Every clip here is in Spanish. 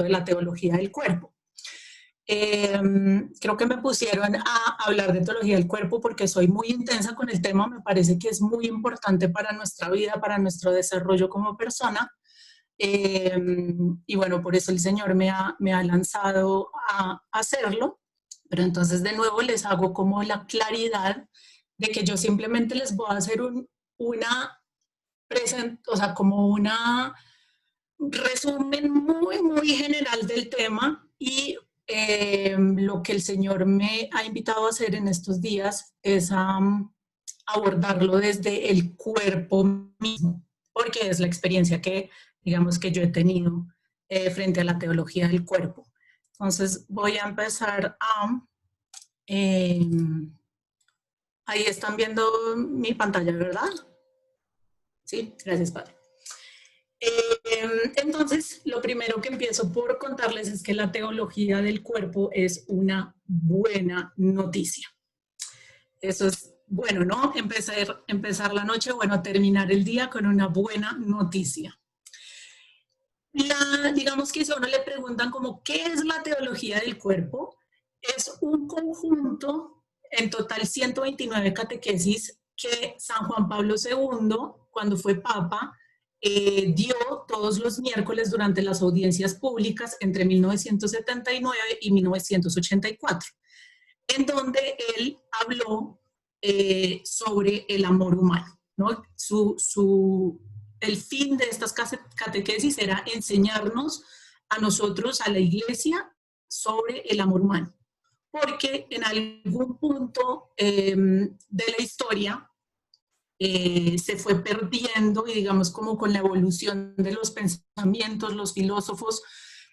de la teología del cuerpo. Creo que me pusieron a hablar de teología del cuerpo porque soy muy intensa con el tema, me parece que es muy importante para nuestra vida, para nuestro desarrollo como persona. Y bueno, por eso el Señor me ha lanzado a hacerlo, pero entonces de nuevo les hago como la claridad de que yo simplemente les voy a hacer o sea, como una resumen muy general del tema y lo que el Señor me ha invitado a hacer en estos días es abordarlo desde el cuerpo mismo, porque es la experiencia que, digamos, que yo he tenido frente a la teología del cuerpo. Entonces voy a empezar eh, ahí están viendo mi pantalla, ¿verdad? Sí, gracias, Padre. Entonces, lo primero que empiezo por contarles es que la teología del cuerpo es una buena noticia. Eso es bueno, ¿no? Empezar la noche, bueno, terminar el día con una buena noticia. Digamos que si a uno le preguntan como, ¿qué es la teología del cuerpo? Es un conjunto, en total 129 catequesis, que San Juan Pablo II, cuando fue papa, dio todos los miércoles durante las audiencias públicas entre 1979 y 1984, en donde él habló sobre el amor humano, ¿no? El fin de estas catequesis era enseñarnos a nosotros, a la iglesia, sobre el amor humano. Porque en algún punto de la historia se fue perdiendo y digamos como con la evolución de los pensamientos, los filósofos,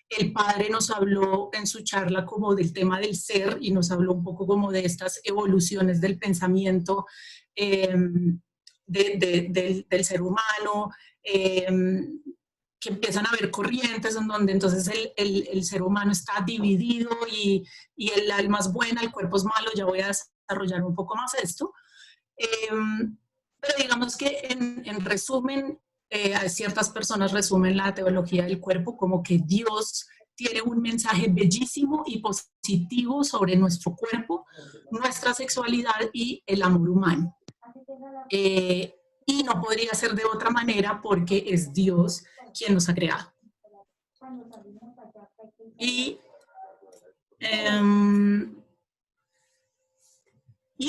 el padre nos habló en su charla como del tema del ser y nos habló un poco como de estas evoluciones del pensamiento del ser humano, que empiezan a haber corrientes en donde entonces el ser humano está dividido y el alma es buena, el cuerpo es malo. Ya voy a desarrollar un poco más esto. Pero digamos que en resumen, ciertas personas resumen la teología del cuerpo como que Dios tiene un mensaje bellísimo y positivo sobre nuestro cuerpo, nuestra sexualidad y el amor humano. Y no podría ser de otra manera porque es Dios quien nos ha creado. Y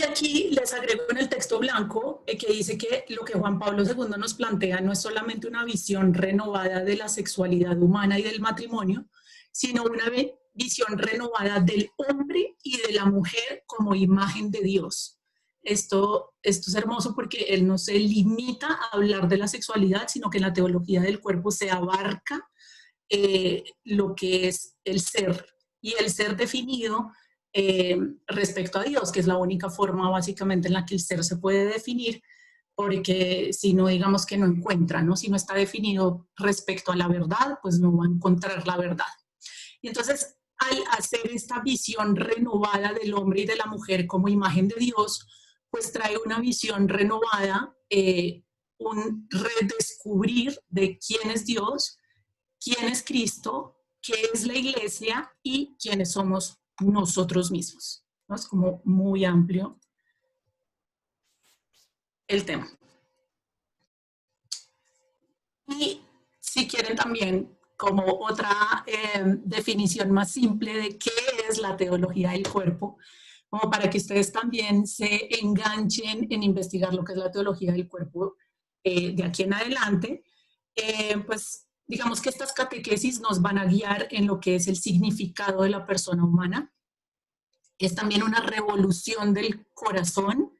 aquí les agrego en el texto blanco que dice que lo que Juan Pablo II nos plantea no es solamente una visión renovada de la sexualidad humana y del matrimonio, sino una visión renovada del hombre y de la mujer como imagen de Dios. Esto es hermoso porque él no se limita a hablar de la sexualidad, sino que en la teología del cuerpo se abarca lo que es el ser, y el ser definido respecto a Dios, que es la única forma básicamente en la que el ser se puede definir, porque si no, digamos que no encuentra, ¿no? Si no está definido respecto a la verdad, pues no va a encontrar la verdad. Y entonces, al hacer esta visión renovada del hombre y de la mujer como imagen de Dios, pues trae una visión renovada, un redescubrir de quién es Dios, quién es Cristo, qué es la iglesia y quiénes somos nosotros mismos, ¿no? Es como muy amplio el tema. Y si quieren también como otra definición más simple de qué es la teología del cuerpo, como para que ustedes también se enganchen en investigar lo que es la teología del cuerpo de aquí en adelante, pues digamos que estas catequesis nos van a guiar en lo que es el significado de la persona humana. Es también una revolución del corazón,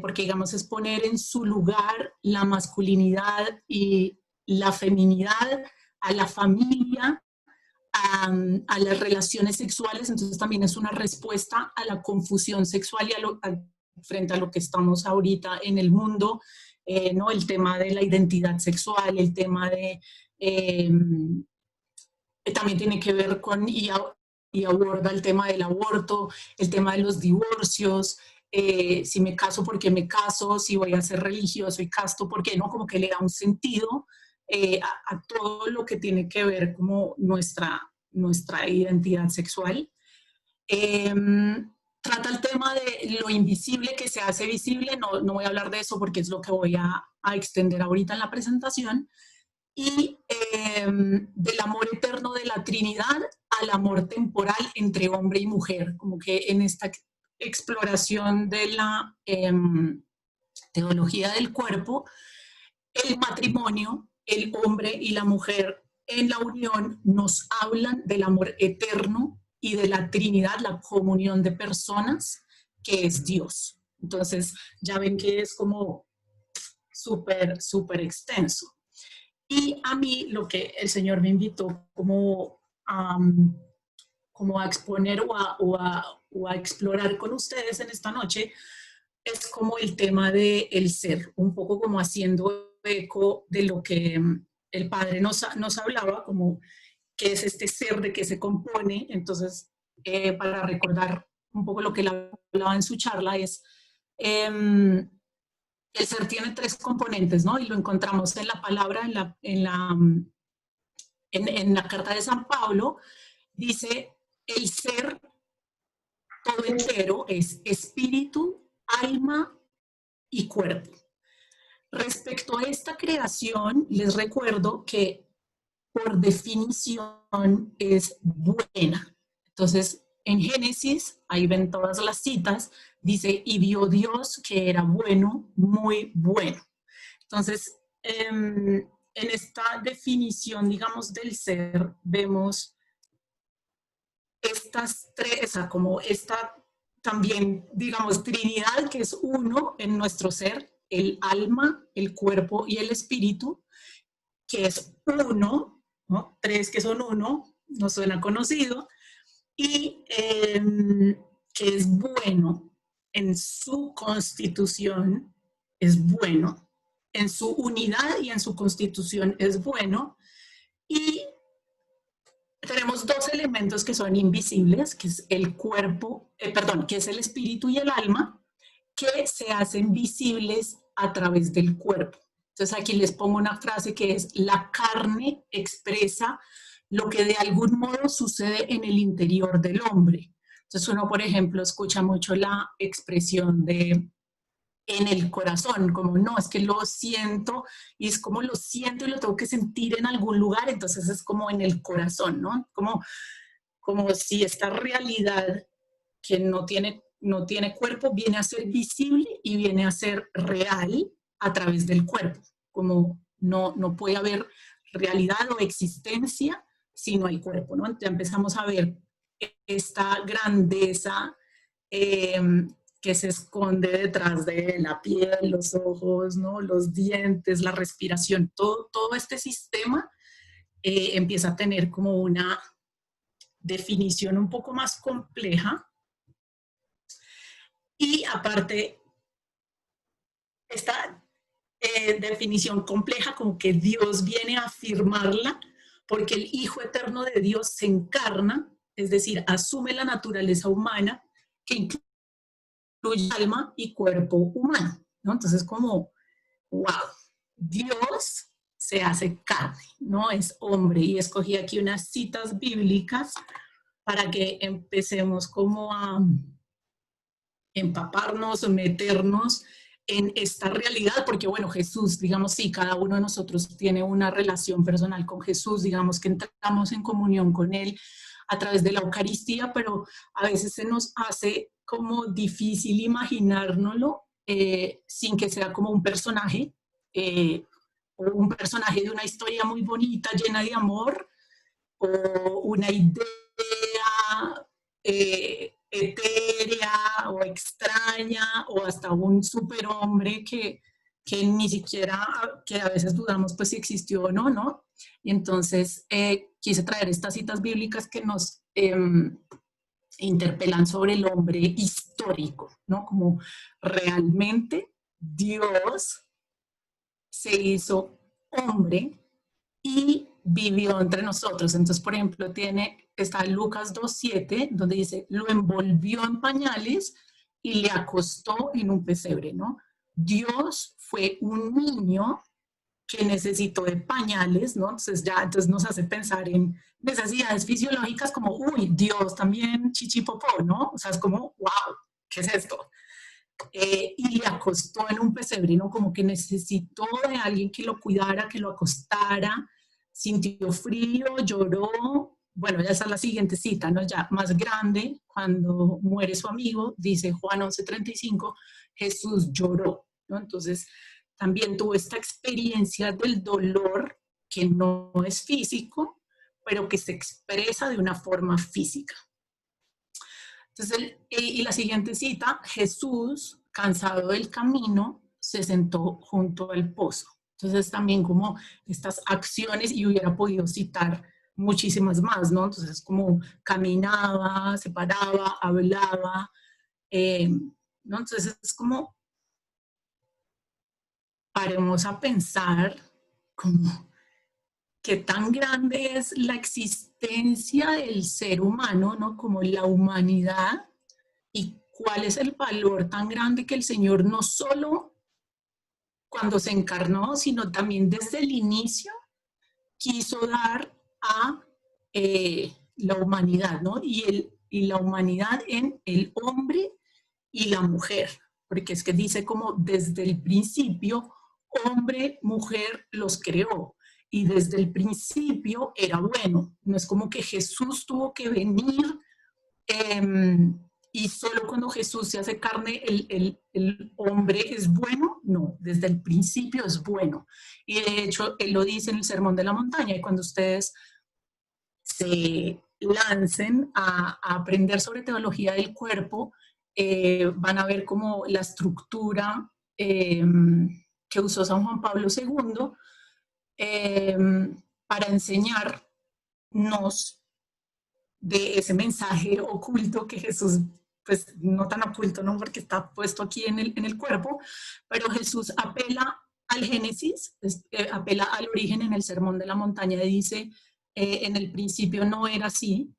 porque digamos es poner en su lugar la masculinidad y la feminidad, a la familia, a las relaciones sexuales. Entonces también es una respuesta a la confusión sexual y frente a lo que estamos ahorita en el mundo, ¿no? El tema de la identidad sexual, el tema de... también tiene que ver con y aborda el tema del aborto, el tema de los divorcios, si me caso, ¿por qué me caso? Si voy a ser religioso y casto, ¿por qué no? Como que le da un sentido a todo lo que tiene que ver como nuestra identidad sexual. Trata el tema de lo invisible que se hace visible, no voy a hablar de eso porque es lo que voy a extender ahorita en la presentación, y del amor eterno de la Trinidad al amor temporal entre hombre y mujer, como que en esta exploración de la teología del cuerpo, el matrimonio, el hombre y la mujer en la unión nos hablan del amor eterno y de la Trinidad, la comunión de personas que es Dios. Entonces ya ven que es como súper extenso. Y a mí lo que el Señor me invitó como a exponer o a explorar con ustedes en esta noche es como el tema del ser, un poco como haciendo eco de lo que el Padre nos hablaba, como qué es este ser, de qué se compone. Entonces, para recordar un poco lo que él hablaba en su charla, es el ser tiene tres componentes, ¿no? Y lo encontramos en la palabra, en la carta de San Pablo, dice, el ser todo entero es espíritu, alma y cuerpo. Respecto a esta creación, les recuerdo que por definición es buena. Entonces, en Génesis, ahí ven todas las citas, dice, y vio Dios que era bueno, muy bueno. Entonces, en esta definición, digamos, del ser, vemos estas tres, como esta también, digamos, Trinidad, que es uno en nuestro ser, el alma, el cuerpo y el espíritu, que es uno, ¿no? Tres que son uno, nos suena conocido, y que es bueno en su constitución, es bueno, en su unidad y en su constitución es bueno, y tenemos dos elementos que son invisibles, que es el cuerpo, que es el espíritu y el alma, que se hacen visibles a través del cuerpo. Entonces aquí les pongo una frase que es, la carne expresa lo que de algún modo sucede en el interior del hombre. Entonces uno, por ejemplo, escucha mucho la expresión de en el corazón, como no, es que lo siento y es como lo siento y lo tengo que sentir en algún lugar, entonces es como en el corazón, ¿no? Como si esta realidad que no tiene cuerpo viene a ser visible y viene a ser real a través del cuerpo, como no puede haber realidad o existencia si no hay cuerpo, ¿no? Entonces empezamos a ver esta grandeza que se esconde detrás de la piel, los ojos, ¿no? Los dientes, la respiración, todo este sistema empieza a tener como una definición un poco más compleja. Y aparte, esta definición compleja, como que Dios viene a afirmarla, porque el Hijo Eterno de Dios se encarna, es decir, asume la naturaleza humana, que incluye alma y cuerpo humano, ¿no? Entonces, como, wow, Dios se hace carne, ¿no? Es hombre. Y escogí aquí unas citas bíblicas para que empecemos como a empaparnos, meternos en esta realidad, porque bueno, Jesús, digamos, sí, cada uno de nosotros tiene una relación personal con Jesús, digamos que entramos en comunión con Él a través de la Eucaristía, pero a veces se nos hace como difícil imaginárnoslo sin que sea como un personaje, o un personaje de una historia muy bonita, llena de amor, o una idea etérea o extraña, o hasta un superhombre que ni siquiera, que a veces dudamos pues si existió o no, ¿no? Y entonces quise traer estas citas bíblicas que nos interpelan sobre el hombre histórico, ¿no? Como realmente Dios se hizo hombre y vivió entre nosotros. Entonces, por ejemplo, está Lucas 2:7, donde dice, lo envolvió en pañales y le acostó en un pesebre, ¿no? Dios fue un niño que necesitó de pañales, ¿no? Entonces nos hace pensar en necesidades fisiológicas como, uy, Dios también chichipopó, ¿no? O sea, es como, wow, ¿qué es esto? Y le acostó en un pesebre, ¿no? Como que necesitó de alguien que lo cuidara, que lo acostara, sintió frío, lloró. Bueno, ya está la siguiente cita, ¿no? Ya más grande, cuando muere su amigo, dice Juan 11:35, Jesús lloró, ¿no? Entonces, también tuvo esta experiencia del dolor que no es físico, pero que se expresa de una forma física. Entonces, y la siguiente cita, Jesús, cansado del camino, se sentó junto al pozo. Entonces, también como estas acciones, y hubiera podido citar muchísimas más, ¿no? Entonces, como caminaba, se paraba, hablaba, ¿no? Entonces, es como, paremos a pensar como qué tan grande es la existencia del ser humano, ¿no? Como la humanidad, y cuál es el valor tan grande que el Señor no solo cuando se encarnó, sino también desde el inicio quiso dar a la humanidad, ¿no? Y la humanidad en el hombre y la mujer, porque es que dice como desde el principio, hombre, mujer los creó. Y desde el principio era bueno. No es como que Jesús tuvo que venir y solo cuando Jesús se hace carne, el hombre es bueno. No, desde el principio es bueno. Y de hecho, él lo dice en el Sermón de la Montaña, y cuando ustedes se lancen a aprender sobre teología del cuerpo, van a ver como la estructura que usó San Juan Pablo II eh, para enseñarnos de ese mensaje oculto que Jesús, pues no tan oculto, ¿no? Porque está puesto aquí en el cuerpo, pero Jesús apela al Génesis, apela al origen en el Sermón de la Montaña, y dice, en el principio no era así.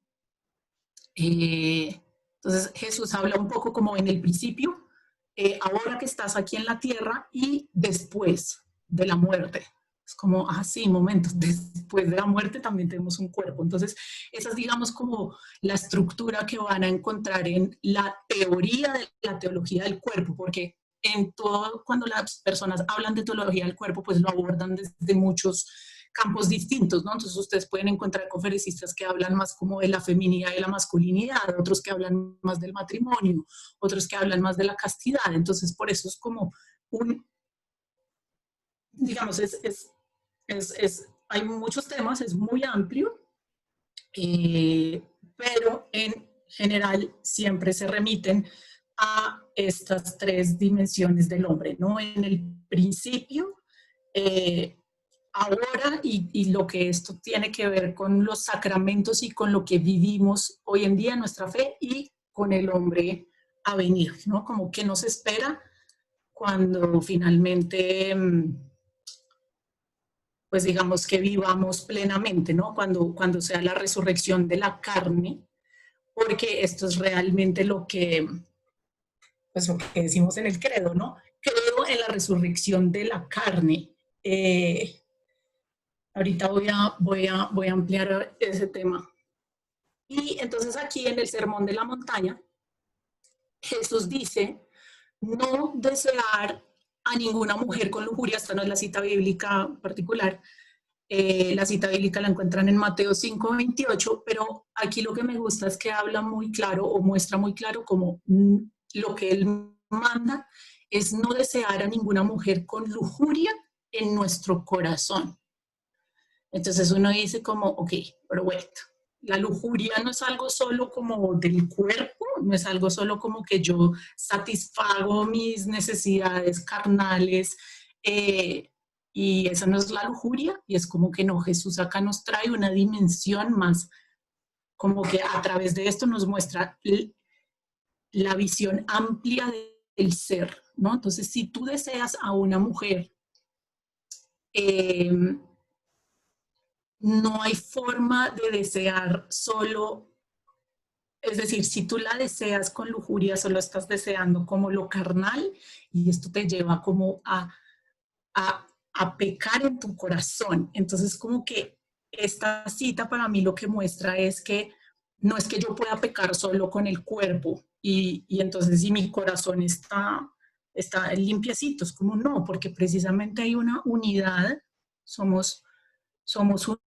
Entonces Jesús habla un poco como en el principio, ahora que estás aquí en la tierra y después de la muerte. Es como, sí, momentos, después de la muerte también tenemos un cuerpo. Entonces, esa es, digamos, como la estructura que van a encontrar en la teoría de la teología del cuerpo, porque en todo, cuando las personas hablan de teología del cuerpo, pues lo abordan desde muchos campos distintos, ¿no? Entonces ustedes pueden encontrar conferencistas que hablan más como de la feminidad y la masculinidad, otros que hablan más del matrimonio, otros que hablan más de la castidad. Entonces, por eso es como un, digamos, hay muchos temas, es muy amplio, pero en general siempre se remiten a estas tres dimensiones del hombre, ¿no? En el principio, ahora, y lo que esto tiene que ver con los sacramentos y con lo que vivimos hoy en día en nuestra fe, y con el hombre a venir, ¿no? Como que nos espera cuando finalmente pues digamos que vivamos plenamente, ¿no? Cuando sea la resurrección de la carne, porque esto es realmente pues lo que decimos en el credo, ¿no? Creo en la resurrección de la carne. Ahorita voy a ampliar ese tema. Y entonces aquí en el Sermón de la Montaña, Jesús dice, no desear a ninguna mujer con lujuria. Esta no es la cita bíblica particular, la cita bíblica la encuentran en Mateo 5:28, pero aquí lo que me gusta es que habla muy claro o muestra muy claro como lo que él manda es no desear a ninguna mujer con lujuria en nuestro corazón. Entonces uno dice como, ok, pero bueno, la lujuria no es algo solo como del cuerpo, no es algo solo como que yo satisfago mis necesidades carnales, y esa no es la lujuria, y es como que no, Jesús acá nos trae una dimensión más, como que a través de esto nos muestra la visión amplia del ser, ¿no? Entonces, si tú deseas a una mujer, eh, no hay forma de desear solo, es decir, si tú la deseas con lujuria, solo estás deseando como lo carnal, y esto te lleva como a a pecar en tu corazón. Entonces, como que esta cita para mí lo que muestra es que no es que yo pueda pecar solo con el cuerpo y entonces si mi corazón está limpiecito, es como no, porque precisamente hay una unidad, somos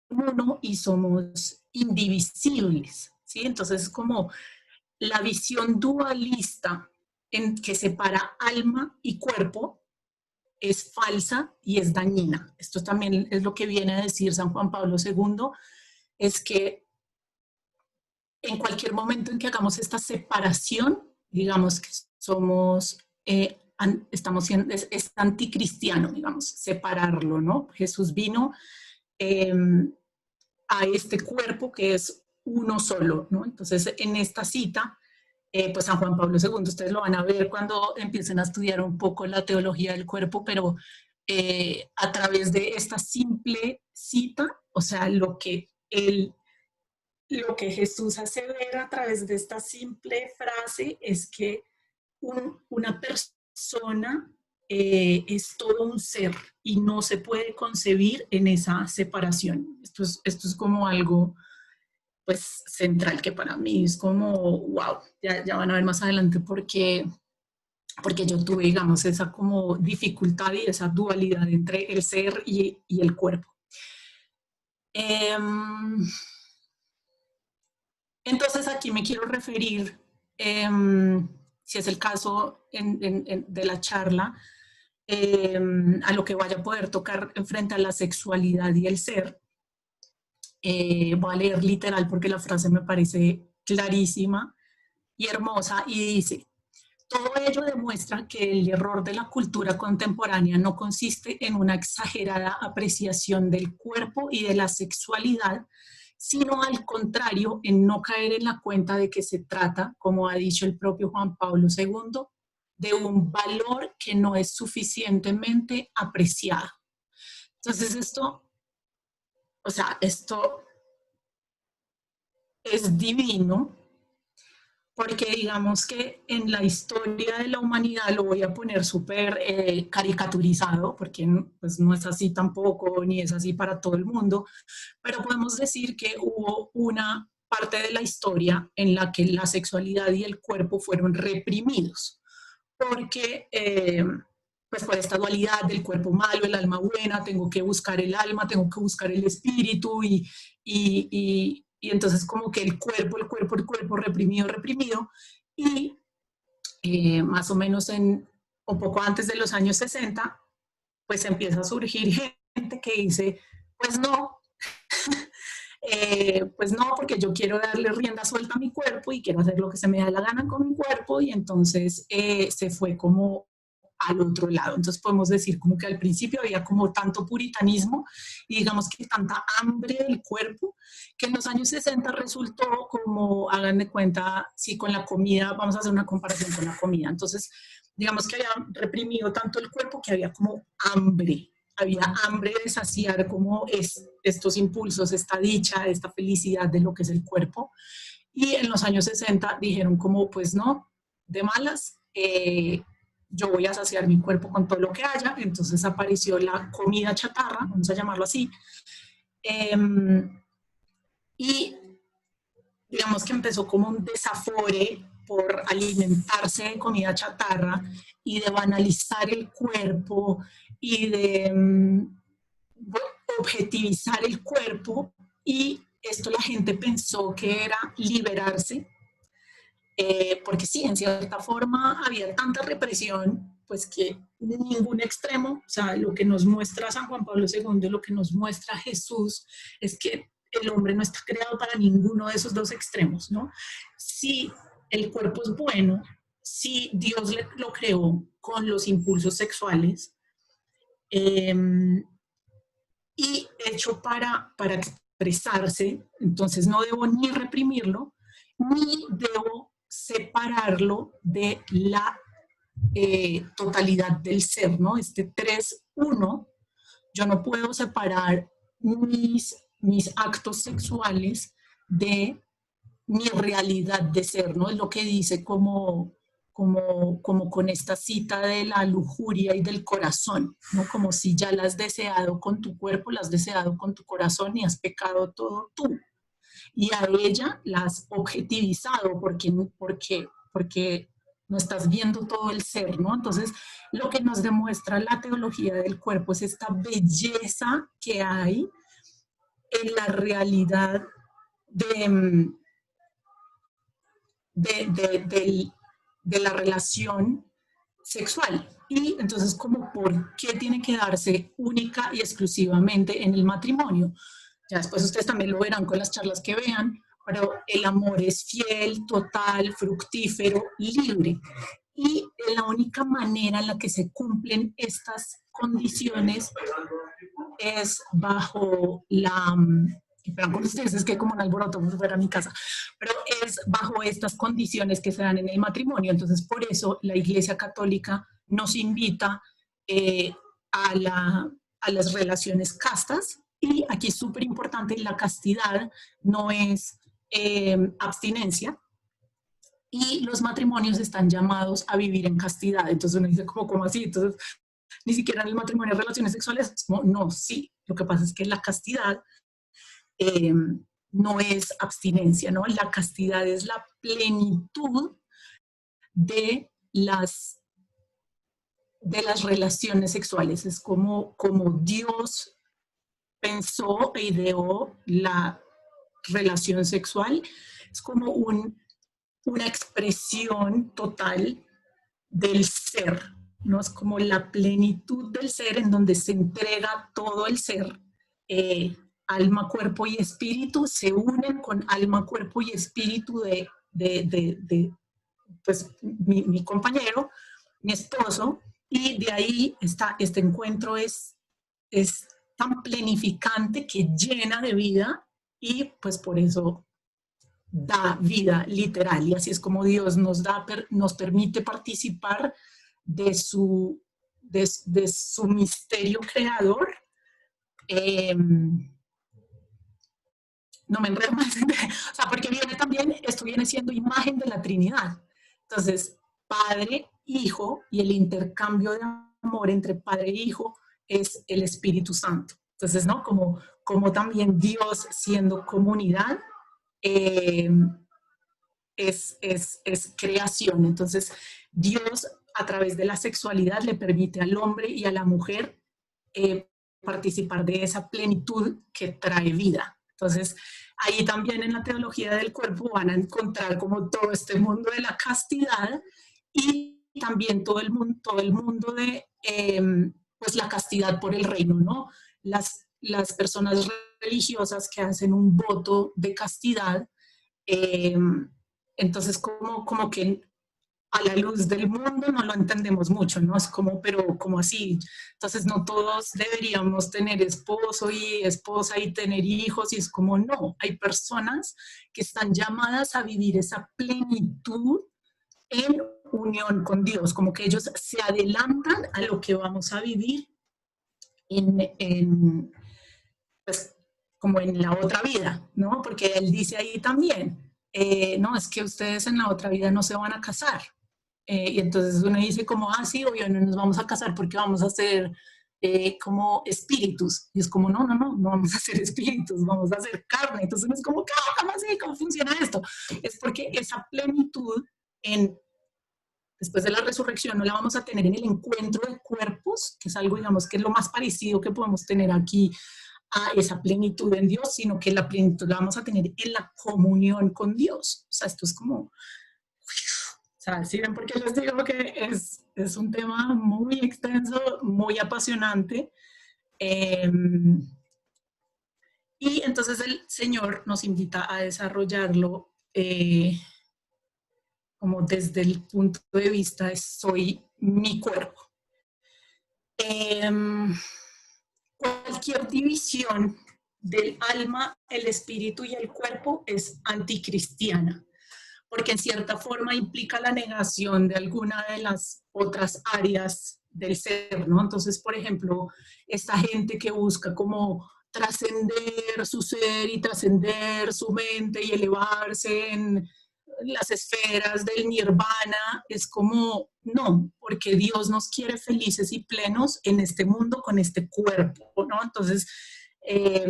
uno y somos indivisibles, ¿sí? Entonces, como la visión dualista en que separa alma y cuerpo es falsa y es dañina. Esto también es lo que viene a decir San Juan Pablo II, es que en cualquier momento en que hagamos esta separación, digamos que somos, estamos siendo, es anticristiano, digamos, separarlo, ¿no? Jesús vino eh, a este cuerpo que es uno solo, ¿no? Entonces, en esta cita, pues San Juan Pablo II, ustedes lo van a ver cuando empiecen a estudiar un poco la teología del cuerpo, pero a través de esta simple cita, o sea, lo que Jesús hace ver a través de esta simple frase es que una persona es todo un ser y no se puede concebir en esa separación. Esto es como algo pues central que para mí es como, wow, ya van a ver más adelante porque yo tuve, digamos, esa como dificultad y esa dualidad entre el ser y el cuerpo. Entonces aquí me quiero referir, si es el caso de la charla, a lo que vaya a poder tocar en frente a la sexualidad y el ser. Voy a leer literal porque la frase me parece clarísima y hermosa y dice, todo ello demuestra que el error de la cultura contemporánea no consiste en una exagerada apreciación del cuerpo y de la sexualidad, sino al contrario, en no caer en la cuenta de que se trata, como ha dicho el propio Juan Pablo II, de un valor que no es suficientemente apreciado. Entonces esto, o sea, esto es divino, porque digamos que en la historia de la humanidad lo voy a poner súper caricaturizado, porque pues, no es así tampoco, ni es así para todo el mundo, pero podemos decir que hubo una parte de la historia en la que la sexualidad y el cuerpo fueron reprimidos, porque pues por esta dualidad del cuerpo malo, el alma buena, tengo que buscar el alma, tengo que buscar el espíritu y entonces como que el cuerpo reprimido, reprimido y más o menos un poco antes de los años 60, pues empieza a surgir gente que dice, pues no, porque yo quiero darle rienda suelta a mi cuerpo y quiero hacer lo que se me da la gana con mi cuerpo y entonces se fue como al otro lado. Entonces podemos decir como que al principio había como tanto puritanismo y digamos que tanta hambre del cuerpo que en los años 60 resultó como, hagan de cuenta, si con la comida, vamos a hacer una comparación con la comida. Entonces, digamos que había reprimido tanto el cuerpo que había hambre de saciar como estos impulsos, esta dicha, esta felicidad de lo que es el cuerpo. Y en los años 60 dijeron como, pues no, de malas, yo voy a saciar mi cuerpo con todo lo que haya. Entonces apareció la comida chatarra, vamos a llamarlo así. Y digamos que empezó como un desafore por alimentarse de comida chatarra y de banalizar el cuerpo y de objetivizar el cuerpo y esto la gente pensó que era liberarse, porque sí, en cierta forma había tanta represión, pues que ningún extremo, o sea, lo que nos muestra San Juan Pablo II, lo que nos muestra Jesús, es que el hombre no está creado para ninguno de esos dos extremos, ¿no? Si el cuerpo es bueno, si Dios lo creó con los impulsos sexuales, eh, y hecho para expresarse, entonces no debo ni reprimirlo, ni debo separarlo de la totalidad del ser, ¿no? Este 3-1, yo no puedo separar mis actos sexuales de mi realidad de ser, ¿no? Es lo que dice como como con esta cita de la lujuria y del corazón, ¿no? Como si ya la has deseado con tu cuerpo, la has deseado con tu corazón y has pecado todo tú. Y a ella la has objetivizado porque no estás viendo todo el ser, ¿no? Entonces, lo que nos demuestra la teología del cuerpo es esta belleza que hay en la realidad de, de la relación sexual. Y entonces, como por qué tiene que darse única y exclusivamente en el matrimonio. Ya después ustedes también lo verán con las charlas que vean, pero el amor es fiel, total, fructífero, libre. Y la única manera en la que se cumplen estas condiciones es bajo la... Perdón con ustedes, es que como un alboroto por fuera de mi casa, pero es bajo estas condiciones que se dan en el matrimonio. Entonces, por eso la Iglesia Católica nos invita a, a las relaciones castas. Y aquí es súper importante, la castidad no es abstinencia, y los matrimonios están llamados a vivir en castidad. Entonces uno dice, ¿cómo así? Entonces, ni siquiera en el matrimonio relaciones sexuales. No, sí. Lo que pasa es que la castidad eh, no es abstinencia, ¿no? La castidad es la plenitud de las relaciones sexuales. Es como Dios pensó e ideó la relación sexual. Es como una expresión total del ser, ¿no? Es como la plenitud del ser en donde se entrega todo el ser, alma, cuerpo y espíritu, se unen con alma, cuerpo y espíritu de pues, mi compañero, mi esposo, y de ahí este encuentro es tan planificante que llena de vida y pues por eso da vida literal, y así es como Dios nos permite participar de su misterio creador. No me enredo más, o sea, porque esto viene siendo imagen de la Trinidad. Entonces, Padre, Hijo, y el intercambio de amor entre Padre e Hijo es el Espíritu Santo. Entonces, ¿no? Como también Dios siendo comunidad, eh, es creación. Entonces, Dios a través de la sexualidad le permite al hombre y a la mujer participar de esa plenitud que trae vida. Entonces, ahí también en la teología del cuerpo van a encontrar como todo este mundo de la castidad y también todo el mundo de pues la castidad por el reino, ¿no? Las personas religiosas que hacen un voto de castidad, eh, entonces como que a la luz del mundo no lo entendemos mucho, ¿no? Es como, pero como así. Entonces no todos deberíamos tener esposo y esposa y tener hijos, y es como no, hay personas que están llamadas a vivir esa plenitud en unión con Dios, como que ellos se adelantan a lo que vamos a vivir pues, como en la otra vida, ¿no? Porque él dice ahí también, no, es que ustedes en la otra vida no se van a casar. Y entonces uno dice como, sí, obvio, no nos vamos a casar porque vamos a ser como espíritus. Y es como, no vamos a ser espíritus, vamos a ser carne. Entonces uno es como, ¿cómo así? ¿Cómo funciona esto? Es porque esa plenitud después de la resurrección no la vamos a tener en el encuentro de cuerpos, que es algo, digamos, que es lo más parecido que podemos tener aquí a esa plenitud en Dios, sino que la plenitud la vamos a tener en la comunión con Dios. O sea, esto es como... O sea, ¿sí ven por qué les digo que es un tema muy extenso, muy apasionante? Y entonces el Señor nos invita a desarrollarlo como desde el punto de vista de soy mi cuerpo. Cualquier división del alma, el espíritu y el cuerpo es anticristiana, porque en cierta forma implica la negación de alguna de las otras áreas del ser, ¿no? Entonces, por ejemplo, esta gente que busca como trascender su ser y trascender su mente y elevarse las esferas del nirvana, es como, no, porque Dios nos quiere felices y plenos en este mundo con este cuerpo, ¿no? Entonces, eh,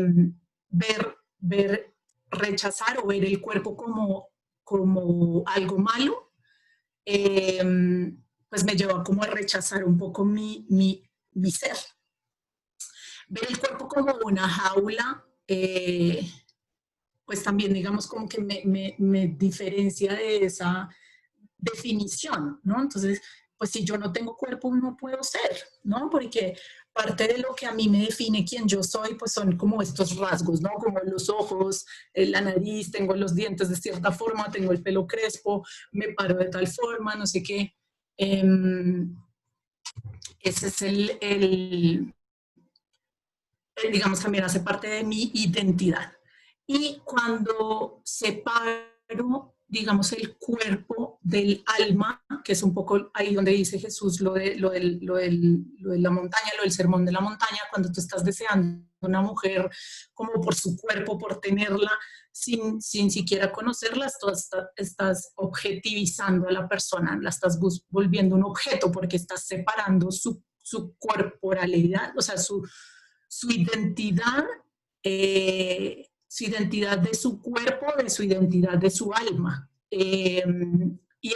ver, rechazar o ver el cuerpo como algo malo, eh, pues me lleva como a rechazar un poco mi ser. Ver el cuerpo como una jaula, pues también digamos como que me diferencia de esa definición, ¿no? Entonces, pues si yo no tengo cuerpo, no puedo ser, ¿no? Porque parte de lo que a mí me define quién yo soy, pues son como estos rasgos, ¿no? Como los ojos, la nariz, tengo los dientes de cierta forma, tengo el pelo crespo, me paro de tal forma, no sé qué. Ese es digamos, también hace parte de mi identidad. Y cuando separo, digamos, el cuerpo del alma, que es un poco ahí donde dice Jesús lo de la montaña, lo del sermón de la montaña, cuando tú estás deseando una mujer como por su cuerpo, por tenerla, sin siquiera conocerla, tú estás objetivizando a la persona, la estás volviendo un objeto porque estás separando su corporalidad, o sea, su identidad, su identidad de su cuerpo, de su identidad de su alma. Y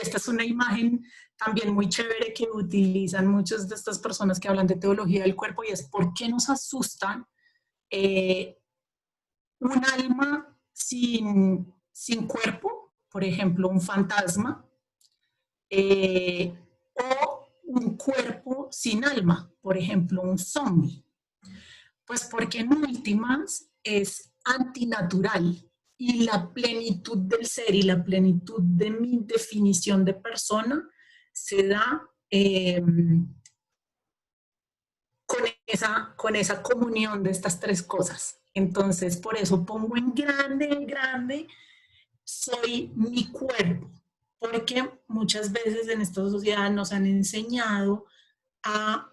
esta es una imagen también muy chévere que utilizan muchas de estas personas que hablan de teología del cuerpo, y es por qué nos asustan un alma sin cuerpo, por ejemplo, un fantasma, o un cuerpo sin alma, por ejemplo, un zombie. Pues porque en últimas es antinatural, y la plenitud del ser y la plenitud de mi definición de persona se da con esa comunión de estas tres cosas. Entonces, por eso pongo en grande, soy mi cuerpo, porque muchas veces en esta sociedad nos han enseñado a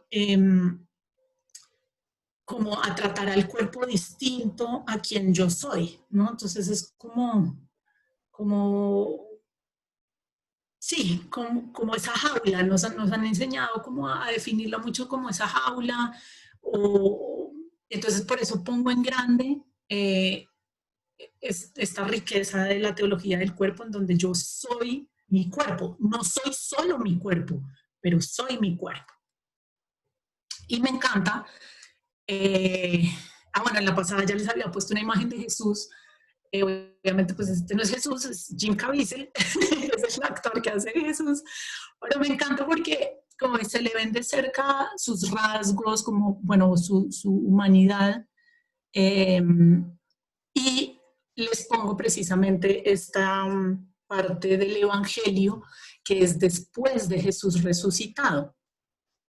como a tratar al cuerpo distinto a quien yo soy, ¿no? Entonces es como sí, como esa jaula, nos han enseñado como a definirla mucho como esa jaula, entonces por eso pongo en grande esta riqueza de la teología del cuerpo, en donde yo soy mi cuerpo, no soy solo mi cuerpo, pero soy mi cuerpo. Y me encanta. Bueno, en la pasada ya les había puesto una imagen de Jesús. Obviamente, pues este no es Jesús, es Jim Caviezel, es el actor que hace Jesús. Pero me encanta porque como se le ven de cerca sus rasgos, como, bueno, su humanidad. Y les pongo precisamente esta parte del Evangelio que es después de Jesús resucitado.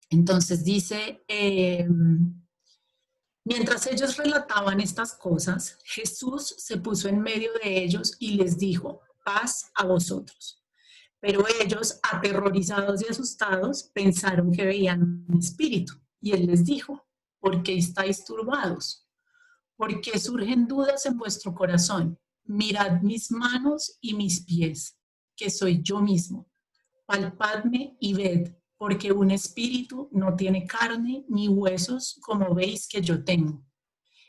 Entonces dice, mientras ellos relataban estas cosas, Jesús se puso en medio de ellos y les dijo, paz a vosotros. Pero ellos, aterrorizados y asustados, pensaron que veían un espíritu. Y él les dijo, ¿por qué estáis turbados? ¿Por qué surgen dudas en vuestro corazón? Mirad mis manos y mis pies, que soy yo mismo. Palpadme y ved, porque un espíritu no tiene carne ni huesos, como veis que yo tengo.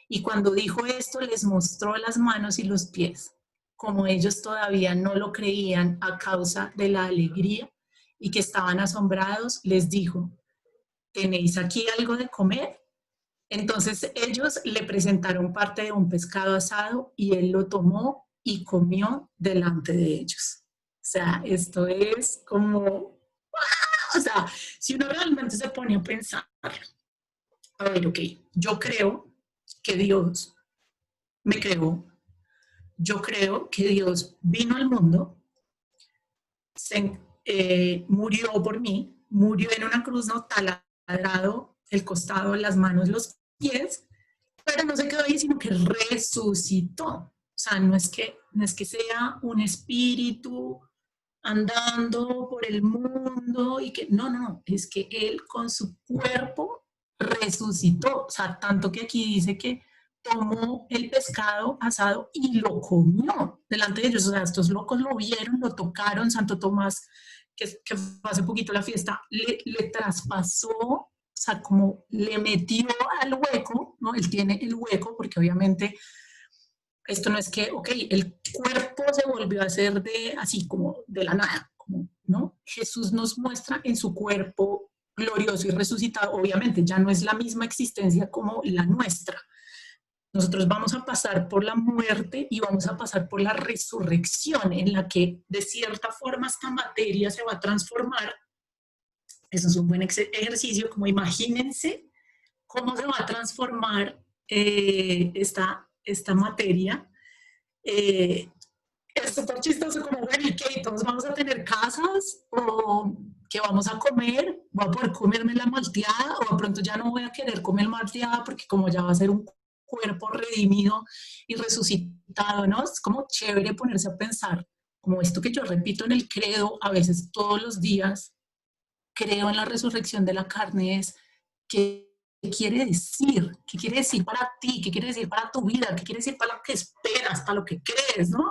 Y cuando dijo esto, les mostró las manos y los pies. Como ellos todavía no lo creían a causa de la alegría y que estaban asombrados, les dijo, ¿tenéis aquí algo de comer? Entonces ellos le presentaron parte de un pescado asado y él lo tomó y comió delante de ellos. O sea, esto es como, o sea, si uno realmente se pone a pensar, a ver, ok, yo creo que Dios me creó, yo creo que Dios vino al mundo, murió por mí, murió en una cruz, no taladrado, el costado, las manos, los pies, pero no se quedó ahí, sino que resucitó. O sea, no es que sea un espíritu andando por el mundo y que, no, es que él con su cuerpo resucitó. O sea, tanto que aquí dice que tomó el pescado asado y lo comió delante de ellos. O sea, estos locos lo vieron, lo tocaron. Santo Tomás, que fue hace poquito la fiesta, le traspasó, o sea, como le metió al hueco, ¿no? Él tiene el hueco porque obviamente esto no es que, ok, el cuerpo se volvió a hacer de así como de la nada, como, ¿no? Jesús nos muestra en su cuerpo glorioso y resucitado, obviamente ya no es la misma existencia como la nuestra. Nosotros vamos a pasar por la muerte y vamos a pasar por la resurrección, en la que de cierta forma esta materia se va a transformar. Eso es un buen ejercicio, como imagínense cómo se va a transformar esta materia. Eh, es súper chistoso, como, bueno, ¿y qué? ¿Todos vamos a tener casas? ¿O qué vamos a comer? ¿Voy a poder comerme la malteada? ¿O de pronto ya no voy a querer comer malteada porque como ya va a ser un cuerpo redimido y resucitado, ¿no? Es como chévere ponerse a pensar, como esto que yo repito en el credo a veces todos los días, creo en la resurrección de la carne, es que ¿qué quiere decir? ¿Qué quiere decir para ti? ¿Qué quiere decir para tu vida? ¿Qué quiere decir para lo que esperas, para lo que crees, ¿no?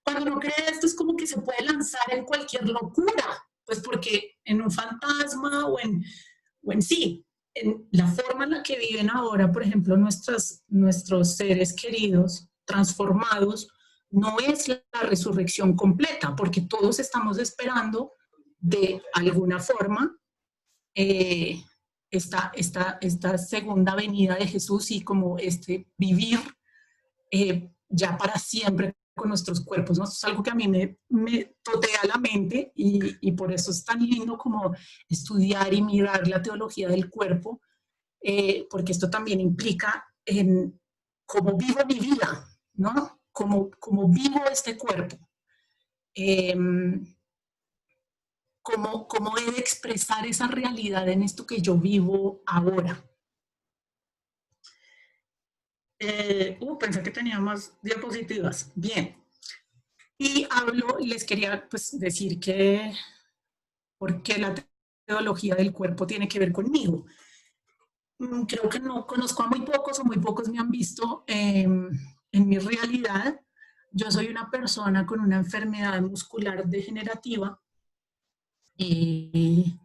Cuando uno cree esto es como que se puede lanzar en cualquier locura, pues porque en un fantasma o en sí, en la forma en la que viven ahora, por ejemplo, nuestros seres queridos transformados, no es la resurrección completa, porque todos estamos esperando de alguna forma eh, esta segunda venida de Jesús y como este vivir ya para siempre con nuestros cuerpos, ¿no? Esto es algo que a mí me totea la mente y por eso es tan lindo como estudiar y mirar la teología del cuerpo, porque esto también implica en cómo vivo mi vida, ¿no? Cómo vivo este cuerpo. Eh, cómo he de expresar esa realidad en esto que yo vivo ahora. Pensé que tenía más diapositivas. Bien. Y les quería pues, decir que, ¿por qué la teología del cuerpo tiene que ver conmigo? Creo que no conozco a muy pocos o muy pocos me han visto en mi realidad. Yo soy una persona con una enfermedad muscular degenerativa y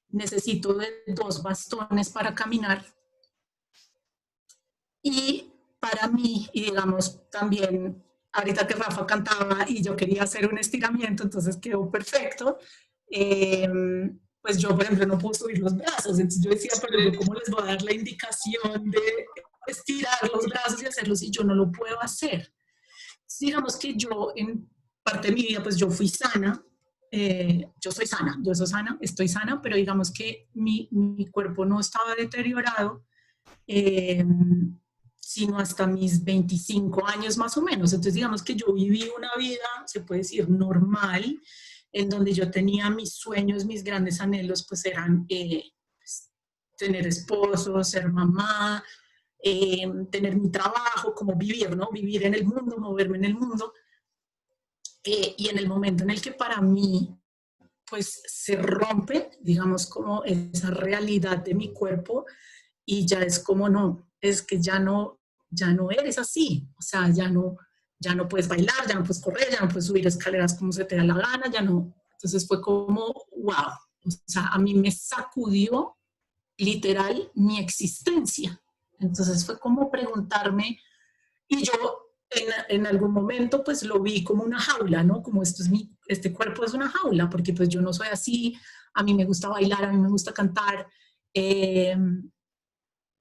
necesito de 2 bastones para caminar. Y para mí, y digamos también, ahorita que Rafa cantaba y yo quería hacer un estiramiento, entonces quedó perfecto. Eh, pues yo, por ejemplo, no puedo subir los brazos, entonces yo decía, pero yo cómo les voy a dar la indicación de estirar los brazos y hacerlos si yo no lo puedo hacer. Entonces, digamos que yo en parte de mi vida, pues yo fui sana, yo soy sana, yo soy sana, estoy sana, pero digamos que mi cuerpo no estaba deteriorado, eh, sino hasta mis 25 años más o menos. Entonces, digamos que yo viví una vida, se puede decir, normal, en donde yo tenía mis sueños, mis grandes anhelos, pues eran pues, tener esposo, ser mamá, tener mi trabajo, como vivir, ¿no? Vivir en el mundo, moverme en el mundo. Y en el momento en el que para mí, pues se rompe, digamos, como esa realidad de mi cuerpo, y ya es como no, es que ya no eres así, o sea, ya no puedes bailar, ya no puedes correr, ya no puedes subir escaleras como se te da la gana, ya no. Entonces fue como, wow, o sea, a mí me sacudió literal mi existencia. Entonces fue como preguntarme, y yo en algún momento pues lo vi como una jaula, ¿no? Como este cuerpo es una jaula, porque pues yo no soy así, a mí me gusta bailar, a mí me gusta cantar, eh,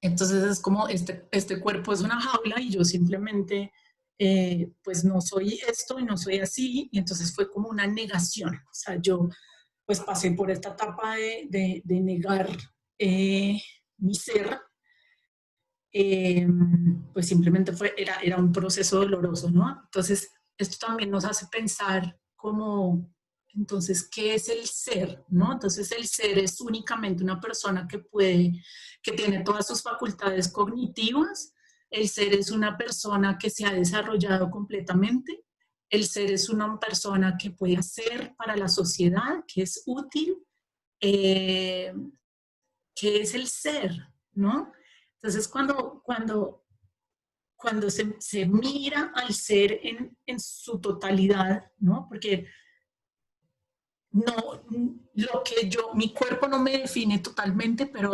entonces es como este cuerpo es una jaula y yo simplemente pues no soy esto y no soy así, y entonces fue como una negación, o sea, yo pues pasé por esta etapa de negar mi ser, eh, pues simplemente era un proceso doloroso, ¿no? Entonces esto también nos hace pensar como, entonces, ¿qué es el ser? ¿No? Entonces el ser es únicamente una persona que tiene todas sus facultades cognitivas, el ser es una persona que se ha desarrollado completamente, el ser es una persona que puede hacer para la sociedad, que es útil, eh, que es el ser, ¿no? Entonces, cuando cuando se mira al ser en su totalidad, ¿no? Porque no, lo que mi cuerpo no me define totalmente, pero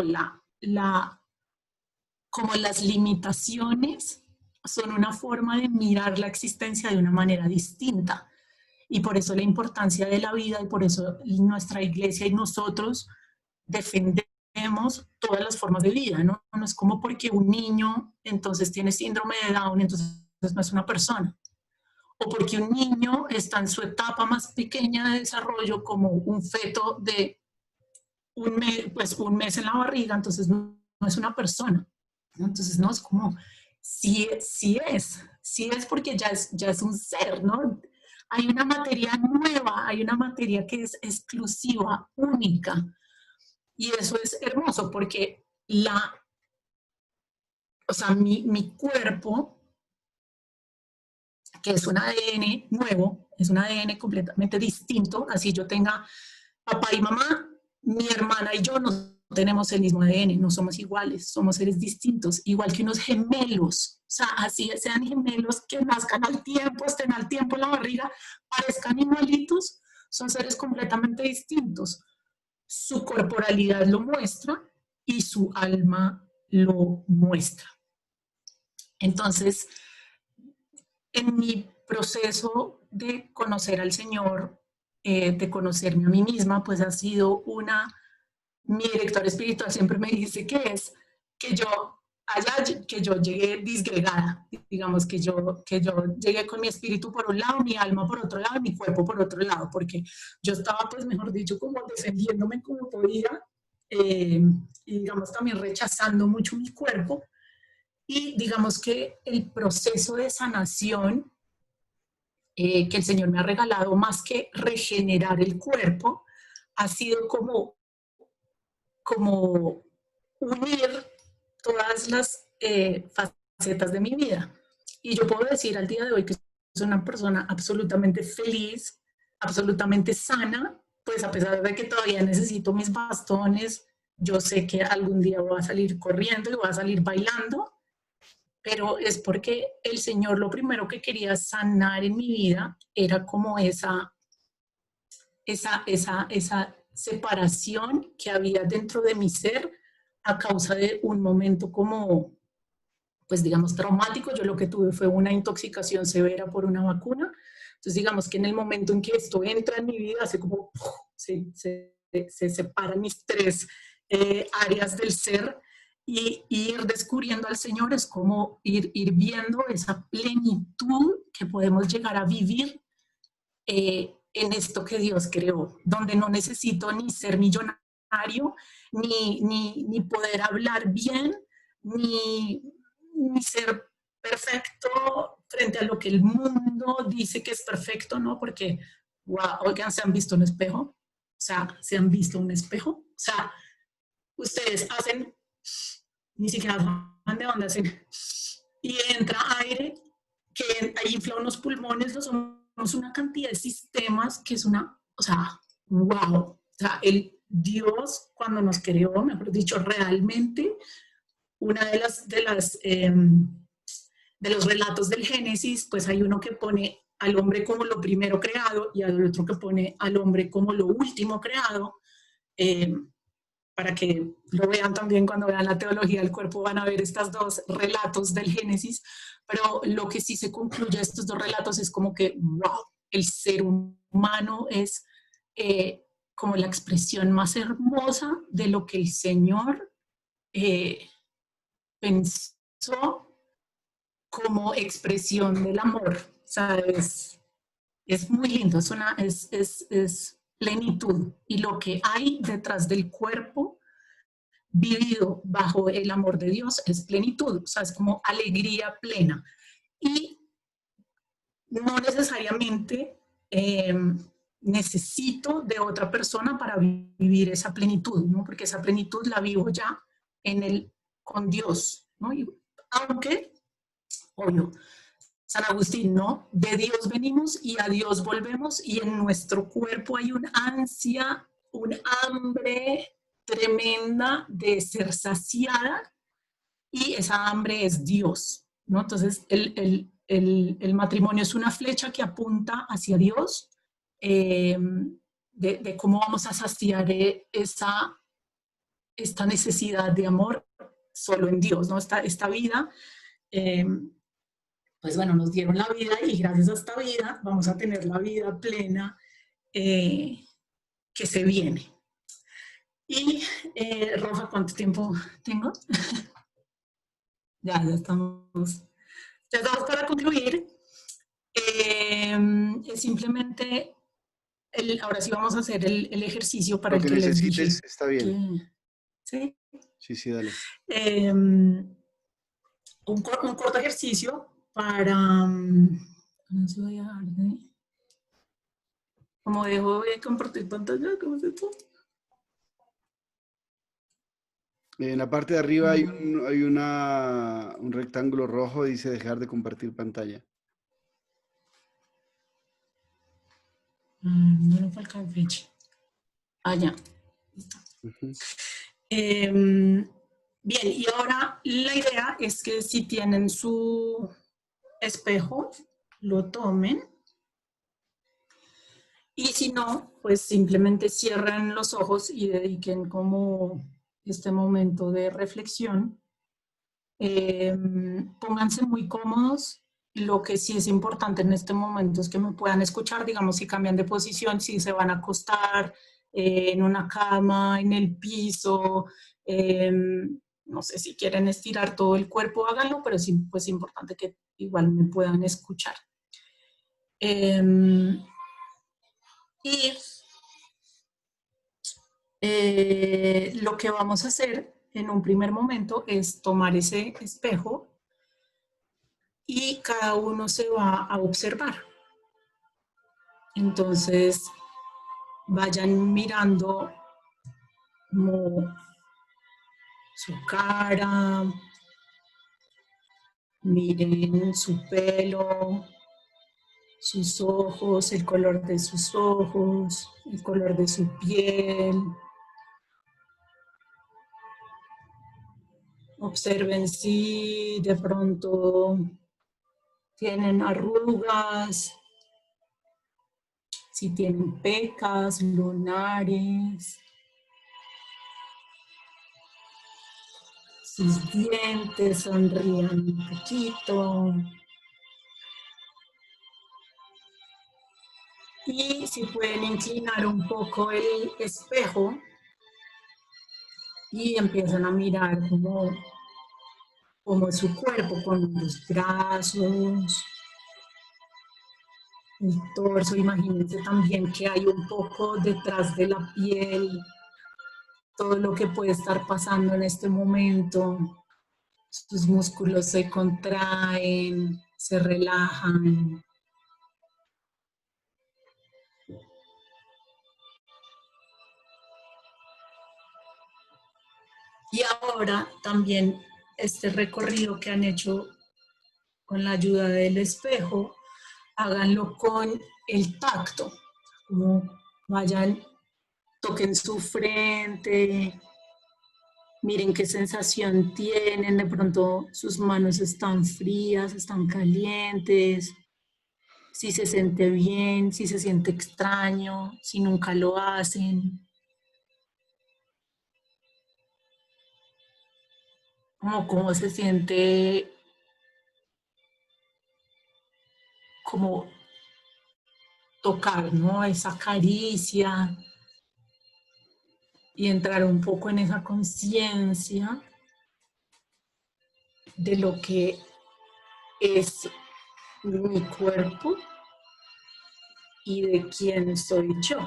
como las limitaciones son una forma de mirar la existencia de una manera distinta. Y por eso la importancia de la vida y por eso nuestra iglesia y nosotros defendemos todas las formas de vida, ¿no? No es como porque un niño entonces tiene síndrome de Down, entonces no es una persona. O porque un niño está en su etapa más pequeña de desarrollo como un feto de pues un mes en la barriga, entonces no es una persona. ¿No? Entonces no es como, sí es porque ya es un ser, ¿no? Hay una materia nueva, hay una materia que es exclusiva, única. Y eso es hermoso porque o sea, mi cuerpo, que es un ADN nuevo, es un ADN completamente distinto, así yo tenga papá y mamá, mi hermana y yo no tenemos el mismo ADN, no somos iguales, somos seres distintos, igual que unos gemelos, o sea, así sean gemelos que nazcan al tiempo, estén al tiempo en la barriga, parezcan igualitos, son seres completamente distintos. Su corporalidad lo muestra y su alma lo muestra. Entonces, en mi proceso de conocer al Señor, de conocerme a mí misma, pues ha sido mi director espiritual siempre me dice que yo llegué disgregada, digamos que yo llegué con mi espíritu por un lado, mi alma por otro lado y mi cuerpo por otro lado, porque yo estaba, pues mejor dicho, como defendiéndome como podía, y digamos también rechazando mucho mi cuerpo, y digamos que el proceso de sanación que el Señor me ha regalado, más que regenerar el cuerpo, ha sido como unir todas las facetas de mi vida. Y yo puedo decir al día de hoy que soy una persona absolutamente feliz, absolutamente sana, pues a pesar de que todavía necesito mis bastones, yo sé que algún día voy a salir corriendo y voy a salir bailando, pero es porque el Señor lo primero que quería sanar en mi vida era como esa separación que había dentro de mi ser a causa de un momento como, pues digamos, traumático. Yo lo que tuve fue una intoxicación severa por una vacuna. Entonces, digamos que en el momento en que esto entra en mi vida, hace como, se separan mis tres áreas del ser y ir descubriendo al Señor es como ir viendo esa plenitud que podemos llegar a vivir en esto que Dios creó, donde no necesito ni ser millonario, ni poder hablar bien, ni ser perfecto frente a lo que el mundo dice que es perfecto, ¿no? Porque, wow, oigan, ¿se han visto un espejo? O sea, ¿se han visto un espejo? O sea, ustedes hacen, ni siquiera saben de dónde hacen, y entra aire que ahí infla unos pulmones, somos una cantidad de sistemas que es o sea, wow. O sea, el Dios cuando nos creó, mejor dicho, realmente, una de los relatos del Génesis, pues hay uno que pone al hombre como lo primero creado y al otro que pone al hombre como lo último creado. Eh, para que lo vean también cuando vean la teología del cuerpo, van a ver estos dos relatos del Génesis, pero lo que sí se concluye de estos dos relatos es como que, wow, el ser humano es como la expresión más hermosa de lo que el Señor eh, pensó como expresión del amor. O sea, es muy lindo, es plenitud. Y lo que hay detrás del cuerpo vivido bajo el amor de Dios es plenitud, o sea, es como alegría plena. Y no necesariamente necesito de otra persona para vivir esa plenitud, ¿no? Porque esa plenitud la vivo ya con Dios, ¿no? Y, aunque, obvio, San Agustín, ¿no? De Dios venimos y a Dios volvemos y en nuestro cuerpo hay una ansia, un hambre tremenda de ser saciada y esa hambre es Dios, ¿no? Entonces, el matrimonio es una flecha que apunta hacia Dios, eh, de cómo vamos a saciar esta necesidad de amor solo en Dios, ¿no? Esta vida, eh, pues bueno, nos dieron la vida y gracias a esta vida vamos a tener la vida plena eh, que se viene. Y, Rafa, ¿cuánto tiempo tengo? Ya estamos. Ya estamos para concluir. Es simplemente, ahora sí vamos a hacer el ejercicio para Lo el que que les necesites dije está bien. que, ¿sí? Sí, sí, dale. Un corto ejercicio para, no sé, voy a dar como dejo de compartir pantalla, ¿cómo es esto? En la parte de arriba hay un rectángulo rojo, dice dejar de compartir pantalla. No lo falta fecha. Ah, ya. Ujú. Bien, y ahora la idea es que si tienen su espejo, lo tomen. Y si no, pues simplemente cierran los ojos y dediquen como este momento de reflexión. Pónganse muy cómodos. Lo que sí es importante en este momento es que me puedan escuchar, digamos, si cambian de posición, si se van a acostar en una cama, en el piso, eh, no sé si quieren estirar todo el cuerpo, háganlo, pero sí, pues es importante que igual me puedan escuchar. Y lo que vamos a hacer en un primer momento es tomar ese espejo y cada uno se va a observar. Entonces, vayan mirando como su cara, miren su pelo, sus ojos, el color de sus ojos, el color de su piel. Observen si de pronto tienen arrugas, si tienen pecas, lunares, sus dientes sonrían un poquito. Y si pueden inclinar un poco el espejo y empiezan a mirar como su cuerpo, con los brazos, el torso. Imagínense también que hay un poco detrás de la piel, todo lo que puede estar pasando en este momento. Sus músculos se contraen, se relajan. Y ahora también este recorrido que han hecho con la ayuda del espejo, háganlo con el tacto, como vayan, toquen su frente, miren qué sensación tienen, de pronto sus manos están frías, están calientes, si se siente bien, si se siente extraño, si nunca lo hacen, como cómo se siente, como tocar, ¿no? Esa caricia y entrar un poco en esa conciencia de lo que es mi cuerpo y de quién soy yo.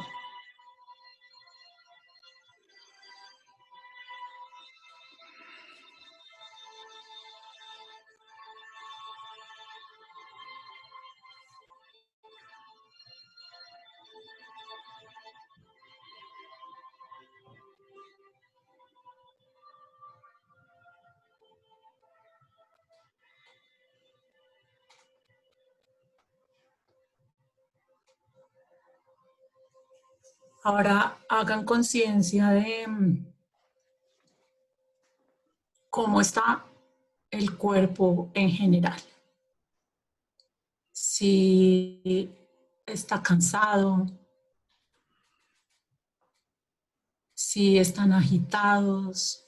Ahora hagan conciencia de cómo está el cuerpo en general. Si está cansado, si están agitados,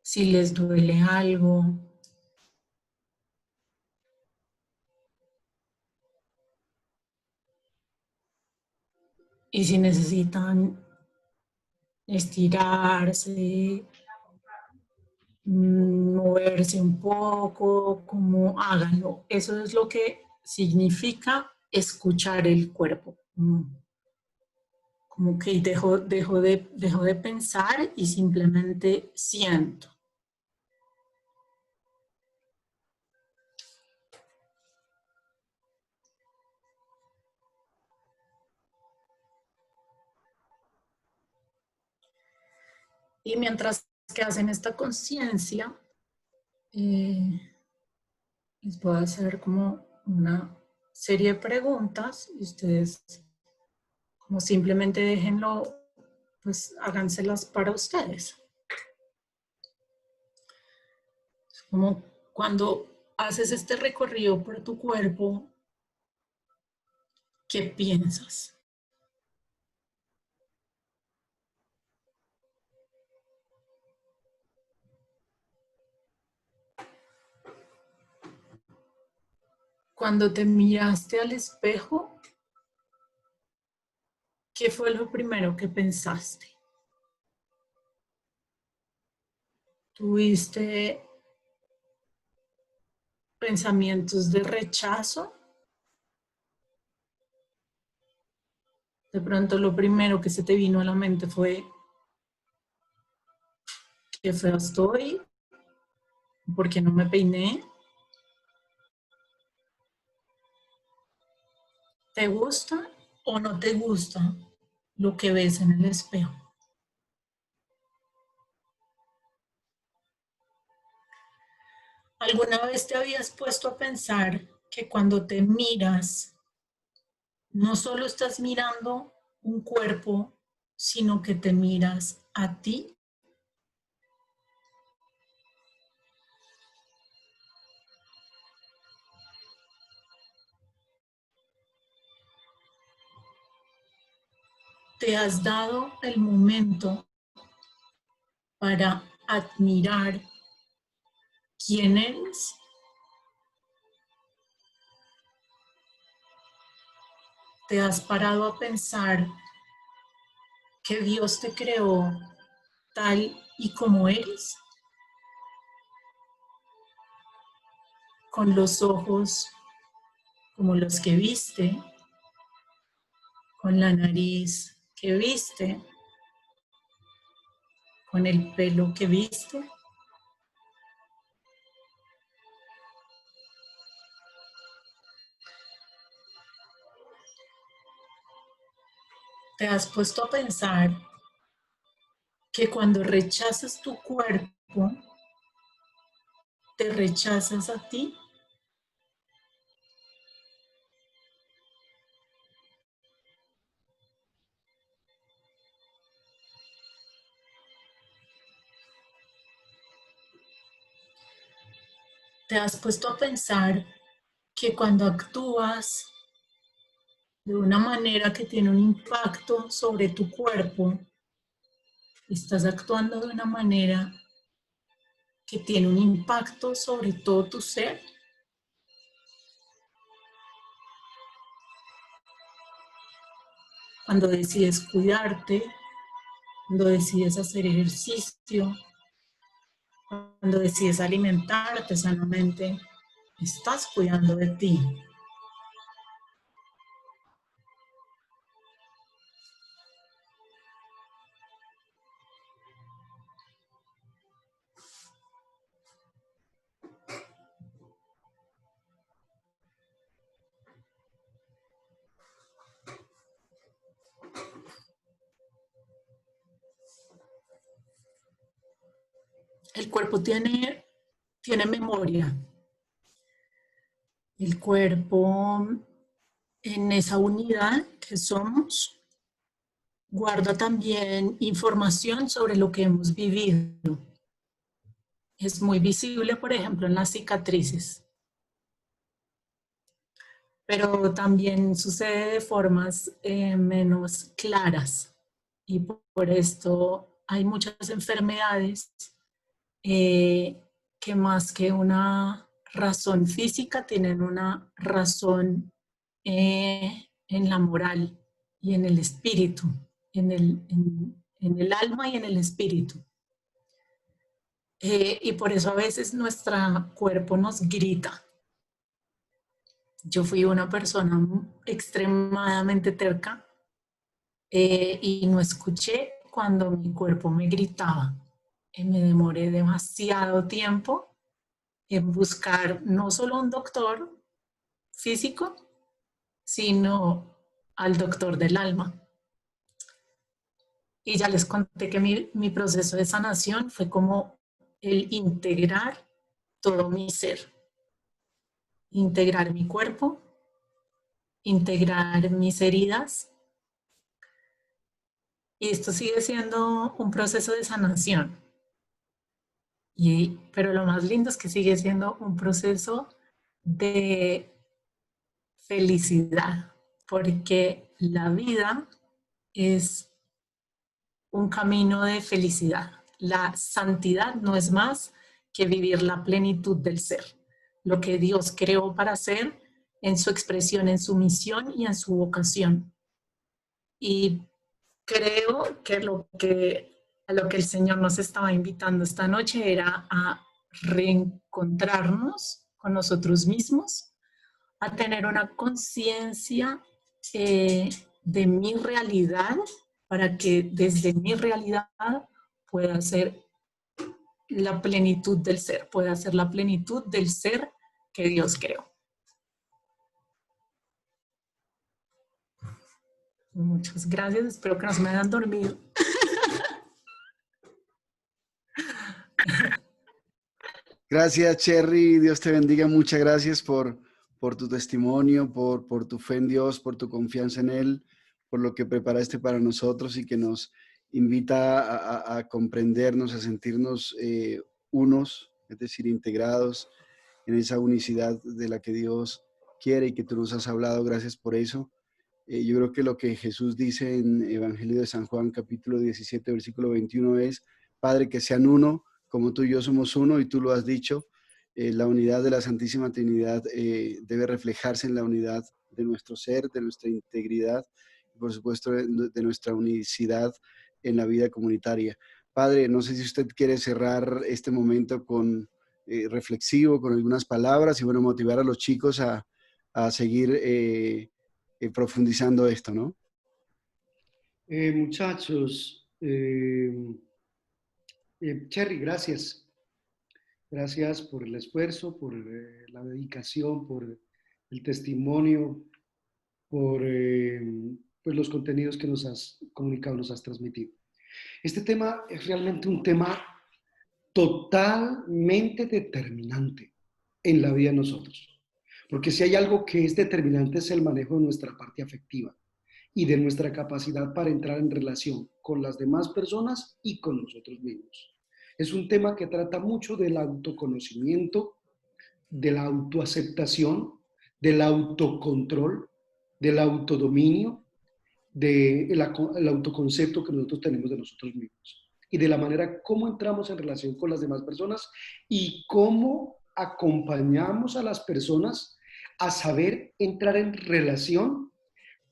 si les duele algo. Y si necesitan estirarse, moverse un poco, como háganlo. Eso es lo que significa escuchar el cuerpo. Como que dejo de pensar y simplemente siento. Y mientras que hacen esta conciencia, les voy a hacer como una serie de preguntas y ustedes como simplemente déjenlo, pues háganselas para ustedes. Como cuando haces este recorrido por tu cuerpo, ¿qué piensas? Cuando te miraste al espejo, ¿qué fue lo primero que pensaste? ¿Tuviste pensamientos de rechazo? De pronto lo primero que se te vino a la mente fue, qué fea estoy, ¿por qué no me peiné? ¿Te gusta o no te gusta lo que ves en el espejo? ¿Alguna vez te habías puesto a pensar que cuando te miras, no solo estás mirando un cuerpo, sino que te miras a ti? ¿Te has dado el momento para admirar quién eres? ¿Te has parado a pensar que Dios te creó tal y como eres? Con los ojos como los que viste, con la nariz que viste, con el pelo que viste. ¿Te has puesto a pensar que cuando rechazas tu cuerpo, te rechazas a ti? ¿Te has puesto a pensar que cuando actúas de una manera que tiene un impacto sobre tu cuerpo, estás actuando de una manera que tiene un impacto sobre todo tu ser? Cuando decides cuidarte, cuando decides hacer ejercicio, cuando decides alimentarte sanamente, estás cuidando de ti. El cuerpo tiene memoria. El cuerpo, en esa unidad que somos, guarda también información sobre lo que hemos vivido. es muy visible, por ejemplo, en las cicatrices, pero también sucede de formas menos claras y por esto hay muchas enfermedades que más que una razón física tienen una razón en la moral y en el espíritu, en el alma y en el espíritu. Y por eso a veces nuestro cuerpo nos grita. Yo fui una persona extremadamente terca y no escuché cuando mi cuerpo me gritaba. Me demoré demasiado tiempo en buscar no solo un doctor físico, sino al doctor del alma. Y ya les conté que mi proceso de sanación fue como el integrar todo mi ser, integrar mi cuerpo, integrar mis heridas. Y esto sigue siendo un proceso de sanación. Pero lo más lindo es que sigue siendo un proceso de felicidad, porque la vida es un camino de felicidad. La santidad no es más que vivir la plenitud del ser, lo que Dios creó para ser en su expresión, en su misión y en su vocación. Y creo que a lo que el Señor nos estaba invitando esta noche era a reencontrarnos con nosotros mismos, a tener una conciencia de mi realidad para que desde mi realidad pueda ser la plenitud del ser, pueda ser la plenitud del ser que Dios creó. Muchas gracias, espero que no se me hayan dormido. Gracias, Cherry. Dios te bendiga. Muchas gracias por tu testimonio, por tu fe en Dios, por tu confianza en Él, por lo que preparaste para nosotros y que nos invita a comprendernos, a sentirnos unos, es decir, integrados en esa unicidad de la que Dios quiere y que tú nos has hablado. Gracias por eso. Yo creo que lo que Jesús dice en Evangelio de San Juan, capítulo 17, versículo 21 es, Padre, que sean uno, como tú y yo somos uno, y tú lo has dicho, la unidad de la Santísima Trinidad debe reflejarse en la unidad de nuestro ser, de nuestra integridad, y por supuesto de nuestra unicidad en la vida comunitaria. Padre, no sé si usted quiere cerrar este momento con reflexivo, con algunas palabras y bueno, motivar a los chicos a seguir profundizando esto, ¿no? Muchachos, Cherry, gracias. Gracias por el esfuerzo, por la dedicación, por el testimonio, por pues los contenidos que nos has comunicado, nos has transmitido. Este tema es realmente un tema totalmente determinante en la vida de nosotros. Porque si hay algo que es determinante es el manejo de nuestra parte afectiva y de nuestra capacidad para entrar en relación con las demás personas y con nosotros mismos. Es un tema que trata mucho del autoconocimiento, de la autoaceptación, del autocontrol, del autodominio, del autoconcepto que nosotros tenemos de nosotros mismos y de la manera como entramos en relación con las demás personas y cómo acompañamos a las personas a saber entrar en relación,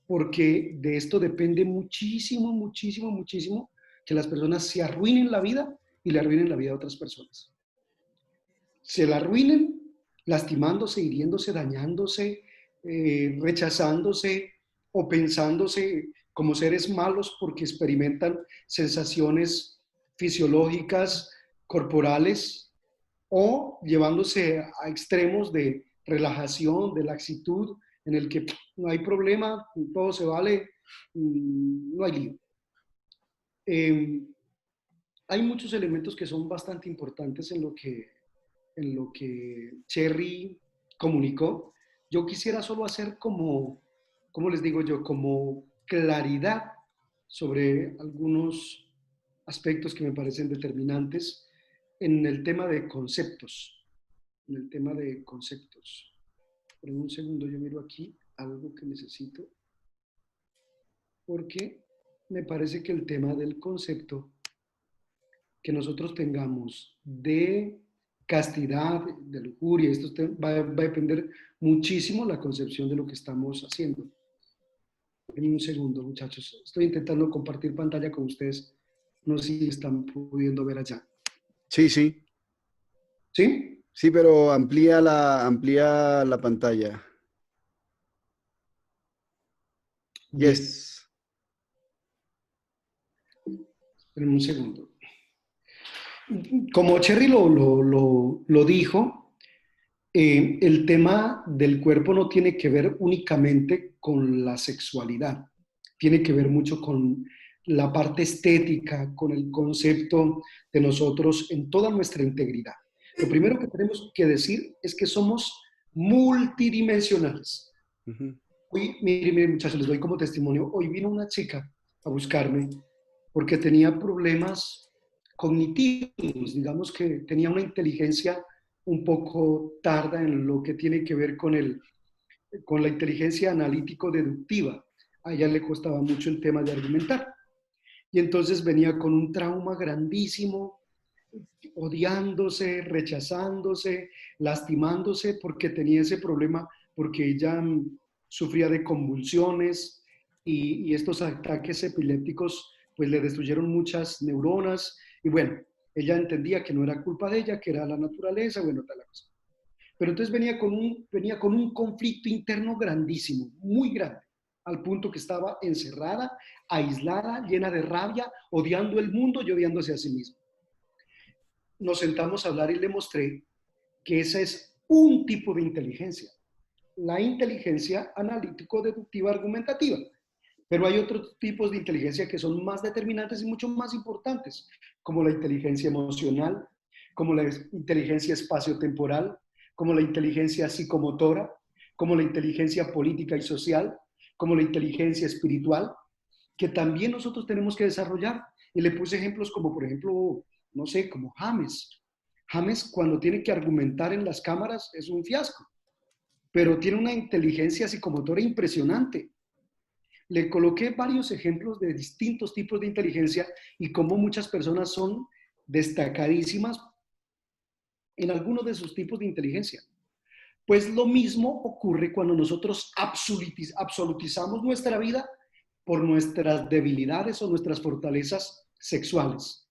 porque de esto depende muchísimo, muchísimo, muchísimo que las personas se arruinen la vida y le arruinen la vida a otras personas. Se la arruinen lastimándose, hiriéndose, dañándose, rechazándose o pensándose como seres malos porque experimentan sensaciones fisiológicas, corporales, o llevándose a extremos de relajación, de laxitud, en el que no hay problema, todo se vale, no hay lío. Hay muchos elementos que son bastante importantes en lo que Cherry comunicó. Yo quisiera solo hacer como, ¿cómo les digo yo? Como claridad sobre algunos aspectos que me parecen determinantes. en el tema de conceptos. En el tema de conceptos. Por un segundo yo miro aquí algo que necesito. Porque me parece que el tema del concepto que nosotros tengamos de castidad, de lujuria, esto va a depender muchísimo la concepción de lo que estamos haciendo. En un segundo, muchachos. Estoy intentando compartir pantalla con ustedes. No sé si están pudiendo ver allá. Sí, sí. ¿Sí? Sí, pero amplía la pantalla. Bien. Yes. En un segundo. Como Cherry lo dijo, el tema del cuerpo no tiene que ver únicamente con la sexualidad, tiene que ver mucho con la parte estética, con el concepto de nosotros en toda nuestra integridad. Lo primero que tenemos que decir es que somos multidimensionales. Uh-huh. Hoy, mire, muchachos, les doy como testimonio, hoy vino una chica a buscarme porque tenía problemas cognitivos, digamos que tenía una inteligencia un poco tarda en lo que tiene que ver con la inteligencia analítico-deductiva. A ella le costaba mucho el tema de argumentar. Y entonces venía con un trauma grandísimo, odiándose, rechazándose, lastimándose porque tenía ese problema, porque ella sufría de convulsiones y estos ataques epilépticos pues le destruyeron muchas neuronas y bueno, ella entendía que no era culpa de ella, que era la naturaleza, bueno, tal cosa. Pero entonces venía con un conflicto interno grandísimo, muy grande, al punto que estaba encerrada, aislada, llena de rabia, odiando el mundo y odiándose a sí misma. Nos sentamos a hablar y le mostré que ese es un tipo de inteligencia, la inteligencia analítico-deductiva argumentativa. Pero hay otros tipos de inteligencia que son más determinantes y mucho más importantes, como la inteligencia emocional, como la inteligencia espaciotemporal, como la inteligencia psicomotora, como la inteligencia política y social, como la inteligencia espiritual, que también nosotros tenemos que desarrollar. Y le puse ejemplos como, por ejemplo, no sé, como James. James, cuando tiene que argumentar en las cámaras, es un fiasco, pero tiene una inteligencia psicomotora impresionante. Le coloqué varios ejemplos de distintos tipos de inteligencia y cómo muchas personas son destacadísimas en algunos de sus tipos de inteligencia. Pues lo mismo ocurre cuando nosotros absolutizamos nuestra vida por nuestras debilidades o nuestras fortalezas sexuales.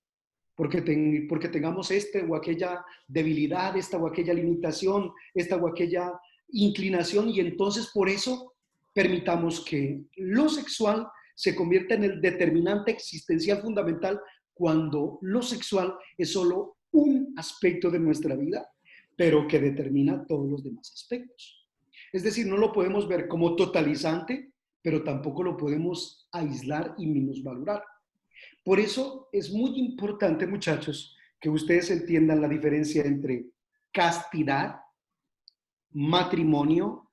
Porque tengamos esta o aquella debilidad, esta o aquella limitación, esta o aquella inclinación, y entonces por eso permitamos que lo sexual se convierta en el determinante existencial fundamental cuando lo sexual es solo un aspecto de nuestra vida, pero que determina todos los demás aspectos. Es decir, no lo podemos ver como totalizante, pero tampoco lo podemos aislar y minusvalorar. Por eso es muy importante, muchachos, que ustedes entiendan la diferencia entre castidad, matrimonio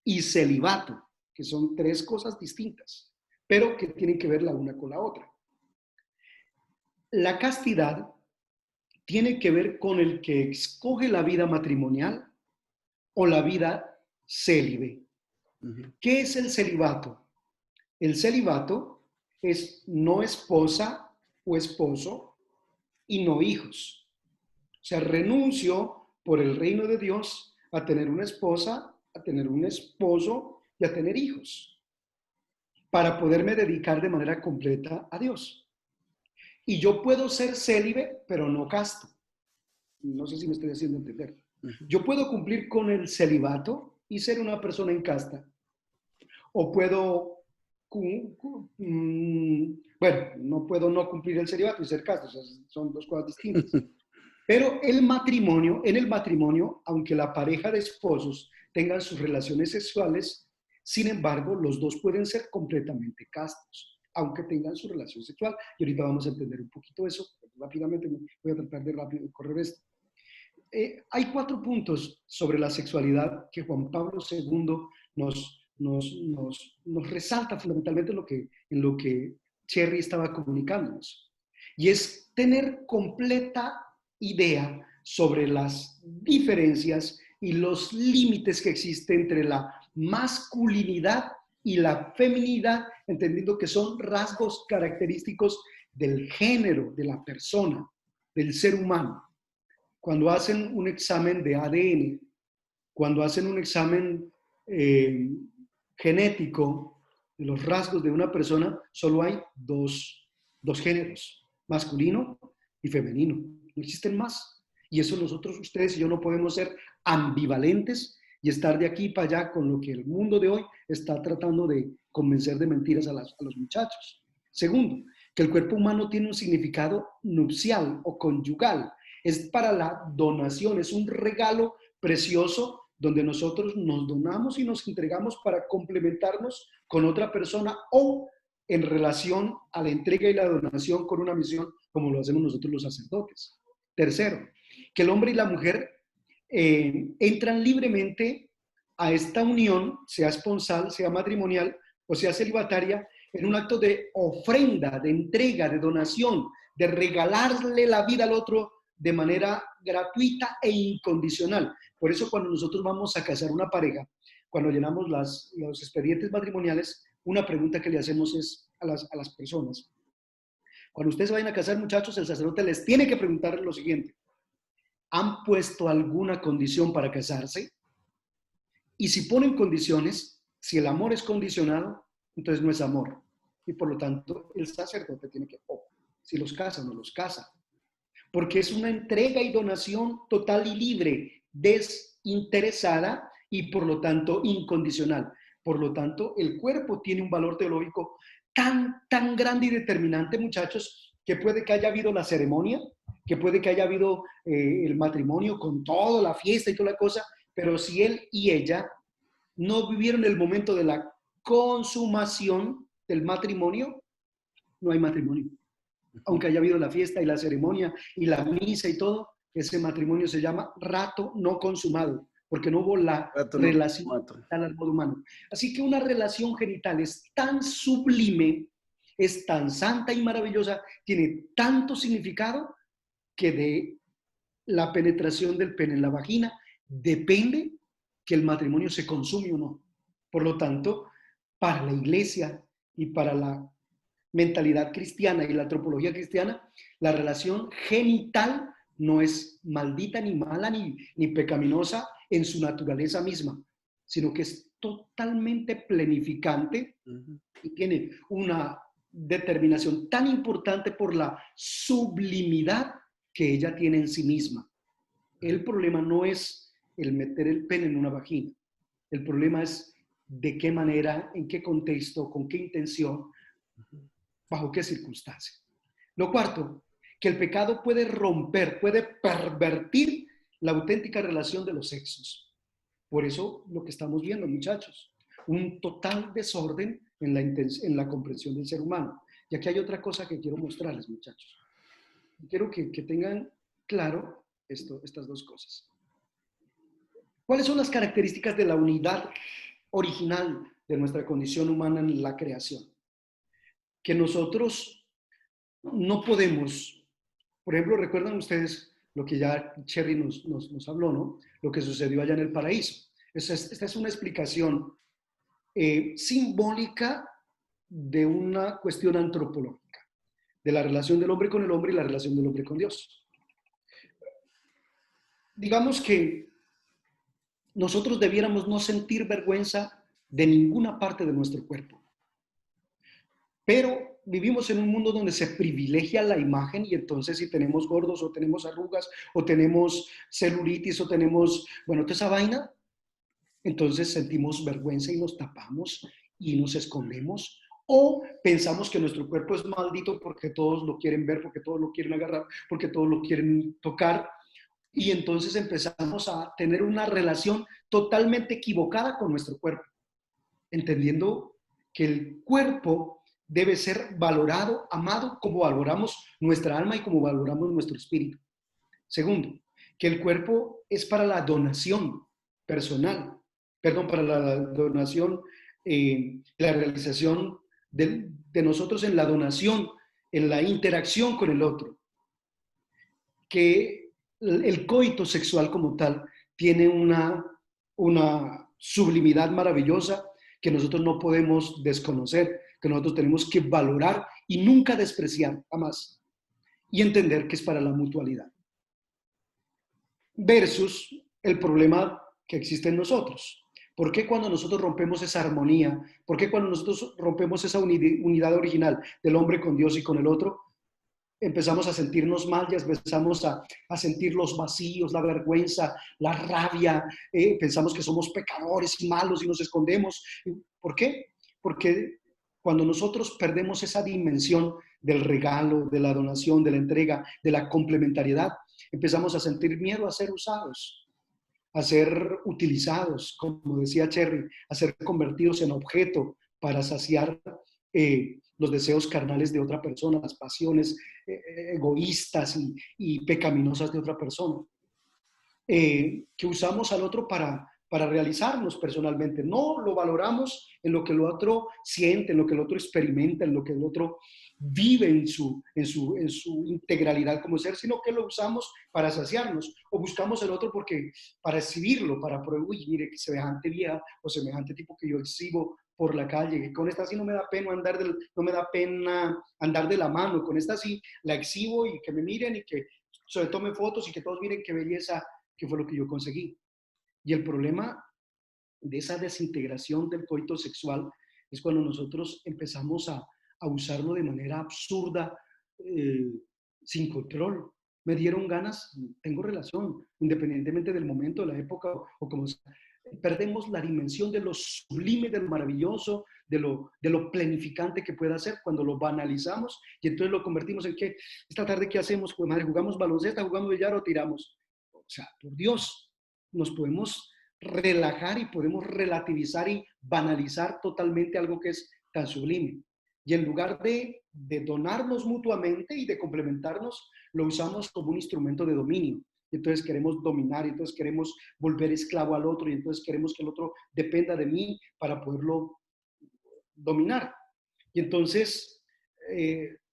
y celibato, que son tres cosas distintas, pero que tienen que ver la una con la otra. La castidad tiene que ver con el que escoge la vida matrimonial o la vida célibe. Uh-huh. ¿Qué es el celibato? El celibato es no esposa o esposo y no hijos. O sea, renuncio por el reino de Dios a tener una esposa, a tener un esposo y a tener hijos, para poderme dedicar de manera completa a Dios. Y yo puedo ser célibe, pero no casto. No sé si me estoy haciendo entender. Yo puedo cumplir con el celibato y ser una persona incasta. O puedo, bueno, no puedo no cumplir el celibato y ser casto. O sea, son dos cosas distintas. Pero en el matrimonio, aunque la pareja de esposos tengan sus relaciones sexuales, sin embargo, los dos pueden ser completamente castos, aunque tengan su relación sexual. Y ahorita vamos a entender un poquito eso. Rápidamente voy a tratar de correr esto. Hay 4 puntos sobre la sexualidad que Juan Pablo II nos resalta fundamentalmente en lo que Cherry estaba comunicándonos. Y es tener completa idea sobre las diferencias y los límites que existen entre la masculinidad y la feminidad, entendiendo que son rasgos característicos del género, de la persona, del ser humano. Cuando hacen un examen de ADN, cuando hacen un examen genético de los rasgos de una persona, solo hay dos géneros, masculino y femenino. No existen más. Y eso nosotros, ustedes y yo, no podemos ser ambivalentes y estar de aquí para allá con lo que el mundo de hoy está tratando de convencer de mentiras a los muchachos. Segundo, que el cuerpo humano tiene un significado nupcial o conyugal. Es para la donación, es un regalo precioso donde nosotros nos donamos y nos entregamos para complementarnos con otra persona o en relación a la entrega y la donación con una misión, como lo hacemos nosotros los sacerdotes. Tercero, que el hombre y la mujer entran libremente a esta unión, sea esponsal, sea matrimonial o sea celibataria, en un acto de ofrenda, de entrega, de donación, de regalarle la vida al otro de manera gratuita e incondicional. Por eso cuando nosotros vamos a casar una pareja, cuando llenamos los expedientes matrimoniales, una pregunta que le hacemos es a las personas. Cuando ustedes vayan a casar, muchachos, el sacerdote les tiene que preguntar lo siguiente: ¿han puesto alguna condición para casarse? Y si ponen condiciones, si el amor es condicionado, entonces no es amor. Y por lo tanto, el sacerdote tiene que, si los casa o no los casa. Porque es una entrega y donación total y libre, desinteresada y por lo tanto incondicional. Por lo tanto, el cuerpo tiene un valor teológico tan grande y determinante, muchachos, que puede que haya habido la ceremonia, que puede que haya habido el matrimonio con toda la fiesta y toda la cosa, pero si él y ella no vivieron el momento de la consumación del matrimonio, no hay matrimonio. Aunque haya habido la fiesta y la ceremonia y la misa y todo, ese matrimonio se llama rato no consumado, porque no hubo la relación genital al modo humano. Así que una relación genital es tan sublime, es tan santa y maravillosa, tiene tanto significado, que de la penetración del pene en la vagina depende que el matrimonio se consume o no. Por lo tanto, para la iglesia y para la mentalidad cristiana y la antropología cristiana, la relación genital no es maldita, ni mala, ni pecaminosa en su naturaleza misma, sino que es totalmente plenificante y tiene una determinación tan importante por la sublimidad que ella tiene en sí misma. El problema no es el meter el pene en una vagina. El problema es de qué manera, en qué contexto, con qué intención, bajo qué circunstancia. Lo cuarto, que el pecado puede romper, puede pervertir la auténtica relación de los sexos. Por eso lo que estamos viendo, muchachos, un total desorden en la comprensión del ser humano. Y aquí hay otra cosa que quiero mostrarles, muchachos. Quiero que tengan claro estas dos cosas. ¿Cuáles son las características de la unidad original de nuestra condición humana en la creación? Que nosotros no podemos, por ejemplo, recuerdan ustedes lo que ya Cherry nos habló, ¿no? Lo que sucedió allá en el paraíso. Esta es una explicación simbólica de una cuestión antropológica, de la relación del hombre con el hombre y la relación del hombre con Dios. Digamos que nosotros debiéramos no sentir vergüenza de ninguna parte de nuestro cuerpo. Pero vivimos en un mundo donde se privilegia la imagen y entonces si tenemos gordos o tenemos arrugas o tenemos celulitis o tenemos, bueno, toda esa vaina, entonces sentimos vergüenza y nos tapamos y nos escondemos. O pensamos que nuestro cuerpo es maldito porque todos lo quieren ver, porque todos lo quieren agarrar, porque todos lo quieren tocar. Y entonces empezamos a tener una relación totalmente equivocada con nuestro cuerpo, entendiendo que el cuerpo debe ser valorado, amado, como valoramos nuestra alma y como valoramos nuestro espíritu. Segundo, que el cuerpo es para la donación personal, para la donación, la realización de nosotros en la donación, en la interacción con el otro. Que el coito sexual como tal tiene una sublimidad maravillosa que nosotros no podemos desconocer, que nosotros tenemos que valorar y nunca despreciar, jamás, y entender que es para la mutualidad. Versus el problema que existe en nosotros. ¿Por qué cuando nosotros rompemos esa armonía? ¿Por qué cuando nosotros rompemos esa unidad original del hombre con Dios y con el otro? Empezamos a sentirnos mal y empezamos a sentir los vacíos, la vergüenza, la rabia, pensamos que somos pecadores y malos y nos escondemos. ¿Por qué? Porque cuando nosotros perdemos esa dimensión del regalo, de la donación, de la entrega, de la complementariedad, empezamos a sentir miedo a ser usados, a ser utilizados, como decía Cherry, a ser convertidos en objeto para saciar los deseos carnales de otra persona, las pasiones egoístas y pecaminosas de otra persona, que usamos al otro para realizarnos personalmente. No lo valoramos en lo que el otro siente, en lo que el otro experimenta, en lo que el otro vive en su integralidad como ser, sino que lo usamos para saciarnos, o buscamos el otro para exhibirlo, para probar, uy, mire, que semejante vieja o semejante tipo que yo exhibo por la calle, que con esta sí no me da pena andar de la mano, con esta sí la exhibo y que me miren y que se tomen fotos y que todos miren qué belleza, que fue lo que yo conseguí. Y el problema de esa desintegración del coito sexual es cuando nosotros empezamos a usarlo de manera absurda, sin control. Me dieron ganas, tengo relación, independientemente del momento, de la época o como sea. Perdemos la dimensión de lo sublime, de lo maravilloso, de lo planificante que pueda ser cuando lo banalizamos y entonces lo convertimos en que esta tarde, ¿qué hacemos? Pues madre, jugamos baloncesto, jugamos billar o tiramos. O sea, por Dios, nos podemos relajar y podemos relativizar y banalizar totalmente algo que es tan sublime. Y en lugar de donarnos mutuamente y de complementarnos, lo usamos como un instrumento de dominio. Y entonces queremos dominar, y entonces queremos volver esclavo al otro, y entonces queremos que el otro dependa de mí para poderlo dominar. Y entonces,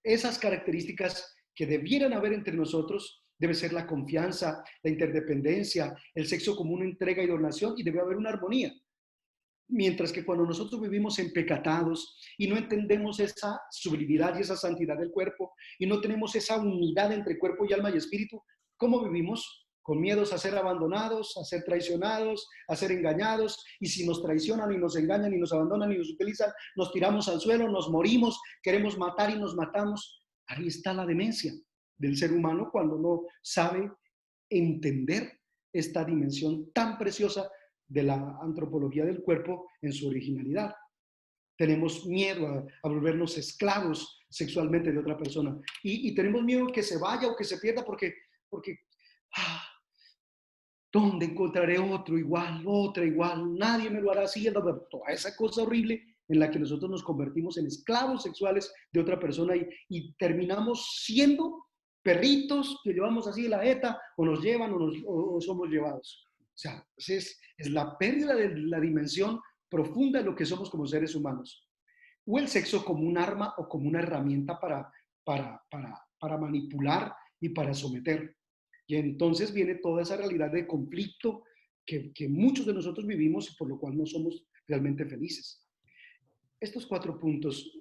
esas características que debieran haber entre nosotros debe ser la confianza, la interdependencia, el sexo como una entrega y donación, y debe haber una armonía. Mientras que cuando nosotros vivimos empecatados y no entendemos esa sublimidad y esa santidad del cuerpo y no tenemos esa unidad entre cuerpo y alma y espíritu, ¿cómo vivimos? Con miedos a ser abandonados, a ser traicionados, a ser engañados, y si nos traicionan y nos engañan y nos abandonan y nos utilizan, nos tiramos al suelo, nos morimos, queremos matar y nos matamos. Ahí está la demencia del ser humano cuando no sabe entender esta dimensión tan preciosa de la antropología del cuerpo en su originalidad. Tenemos miedo a volvernos esclavos sexualmente de otra persona y tenemos miedo que se vaya o que se pierda porque ¿dónde encontraré otro igual, otra igual? Nadie me lo hará así. Toda esa cosa horrible en la que nosotros nos convertimos en esclavos sexuales de otra persona y terminamos siendo perritos que llevamos así de la jeta o nos llevan o somos llevados. O sea, es la pérdida de la dimensión profunda de lo que somos como seres humanos. O el sexo como un arma o como una herramienta para manipular y para someter. Y entonces viene toda esa realidad de conflicto que muchos de nosotros vivimos y por lo cual no somos realmente felices. Estos 4 puntos,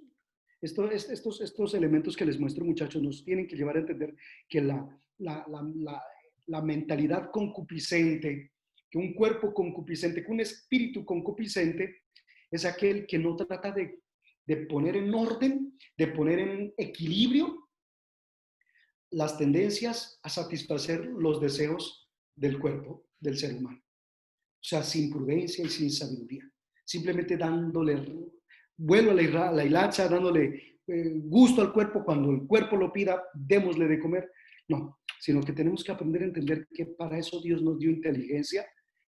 estos elementos que les muestro, muchachos, nos tienen que llevar a entender que la mentalidad concupiscente, que un cuerpo concupiscente, que un espíritu concupiscente, es aquel que no trata de poner en orden, de poner en equilibrio las tendencias a satisfacer los deseos del cuerpo del ser humano. O sea, sin prudencia y sin sabiduría. Simplemente dándole vuelo a la hilacha, dándole gusto al cuerpo. Cuando el cuerpo lo pida, démosle de comer. No, sino que tenemos que aprender a entender que para eso Dios nos dio inteligencia,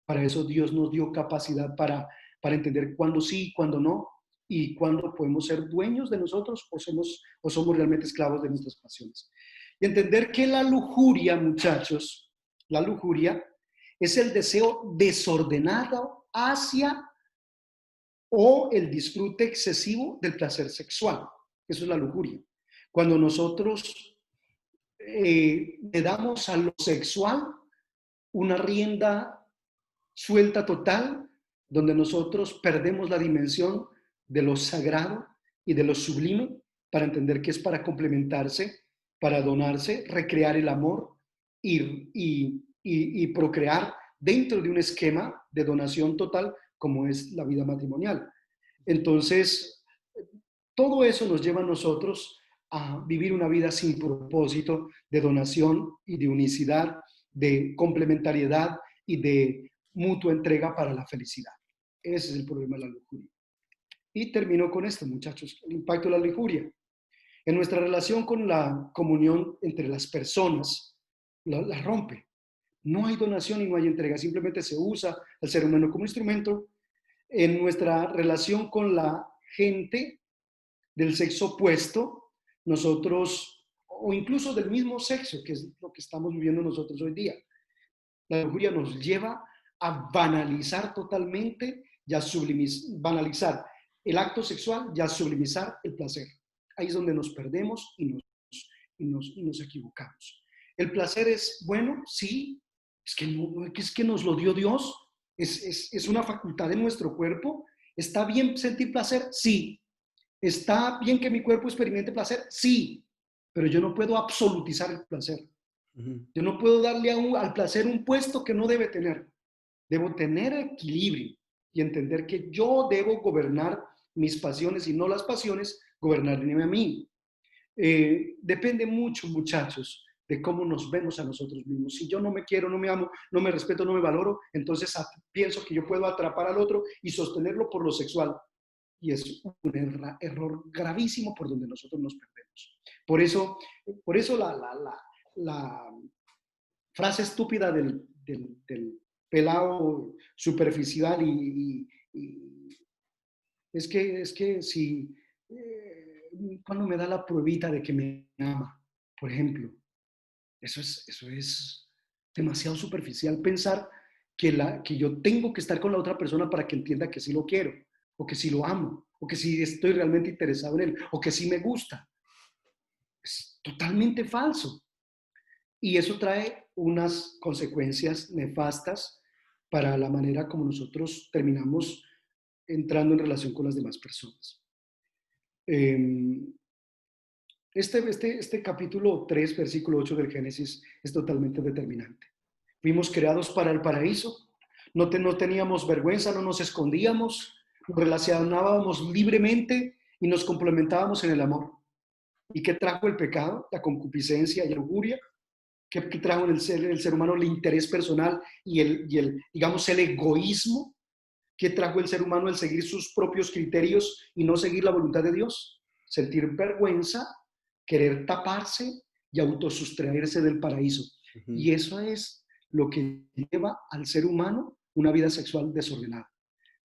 para eso Dios nos dio capacidad para entender cuándo sí y cuándo no, y cuándo podemos ser dueños de nosotros o somos realmente esclavos de nuestras pasiones. Y entender que la lujuria, muchachos, la lujuria es el deseo desordenado hacia o el disfrute excesivo del placer sexual. Eso es la lujuria. Cuando nosotros le damos a lo sexual una rienda suelta total, donde nosotros perdemos la dimensión de lo sagrado y de lo sublime para entender que es para complementarse, para donarse, recrear el amor y procrear dentro de un esquema de donación total como es la vida matrimonial. Entonces, todo eso nos lleva a nosotros a vivir una vida sin propósito de donación y de unicidad, de complementariedad y de mutua entrega para la felicidad. Ese es el problema de la lujuria. Y termino con esto, muchachos, el impacto de la lujuria. En nuestra relación con la comunión entre las personas, la rompe. No hay donación y no hay entrega, simplemente se usa al ser humano como instrumento. En nuestra relación con la gente del sexo opuesto, nosotros, o incluso del mismo sexo, que es lo que estamos viviendo nosotros hoy día, la lujuria nos lleva a banalizar totalmente y a banalizar el acto sexual y a sublimizar el placer. Ahí es donde nos perdemos y nos equivocamos. ¿El placer es bueno? Sí. Es que nos lo dio Dios. Es una facultad de nuestro cuerpo. ¿Está bien sentir placer? Sí. ¿Está bien que mi cuerpo experimente placer? Sí. Pero yo no puedo absolutizar el placer. Yo no puedo darle al placer un puesto que no debe tener. Debo tener equilibrio y entender que yo debo gobernar mis pasiones y no las pasiones gobernarme a mí. Depende mucho, muchachos, de cómo nos vemos a nosotros mismos. Si yo no me quiero, no me amo, no me respeto, no me valoro, entonces pienso que yo puedo atrapar al otro y sostenerlo por lo sexual. Y es un error gravísimo por donde nosotros nos perdemos. Por eso la frase estúpida del pelado superficial es que si cuando me da la pruebita de que me ama, por ejemplo, eso es demasiado superficial pensar que yo tengo que estar con la otra persona para que entienda que sí lo quiero, o que sí lo amo, o que sí estoy realmente interesado en él, o que sí me gusta. Es totalmente falso. Y eso trae unas consecuencias nefastas para la manera como nosotros terminamos entrando en relación con las demás personas. Este capítulo 3, versículo 8 del Génesis es totalmente determinante. Fuimos creados para el paraíso, no teníamos vergüenza, no nos escondíamos, nos relacionábamos libremente y nos complementábamos en el amor. ¿Y qué trajo el pecado? La concupiscencia y la lujuria. ¿Qué trajo en el ser humano? El interés personal y digamos, el egoísmo. ¿Qué trajo el ser humano? El seguir sus propios criterios y no seguir la voluntad de Dios. Sentir vergüenza, querer taparse y autosustraerse del paraíso. Y eso es lo que lleva al ser humano una vida sexual desordenada.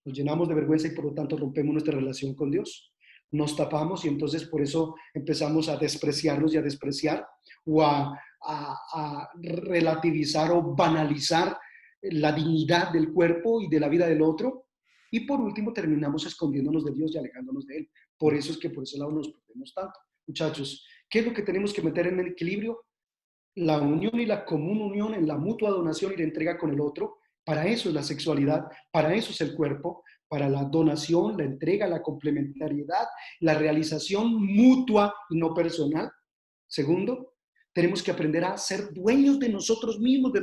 Nos llenamos de vergüenza y por lo tanto rompemos nuestra relación con Dios. Nos tapamos y entonces por eso empezamos a despreciarnos y a despreciar o a relativizar o banalizar la dignidad del cuerpo y de la vida del otro. Y por último terminamos escondiéndonos de Dios y alejándonos de Él. Por eso es que por ese lado nos perdemos tanto. Muchachos, ¿qué es lo que tenemos que meter en el equilibrio? La unión y la común unión en la mutua donación y la entrega con el otro. Para eso es la sexualidad, para eso es el cuerpo, para la donación, la entrega, la complementariedad, la realización mutua y no personal. Segundo, tenemos que aprender a ser dueños de nosotros mismos, de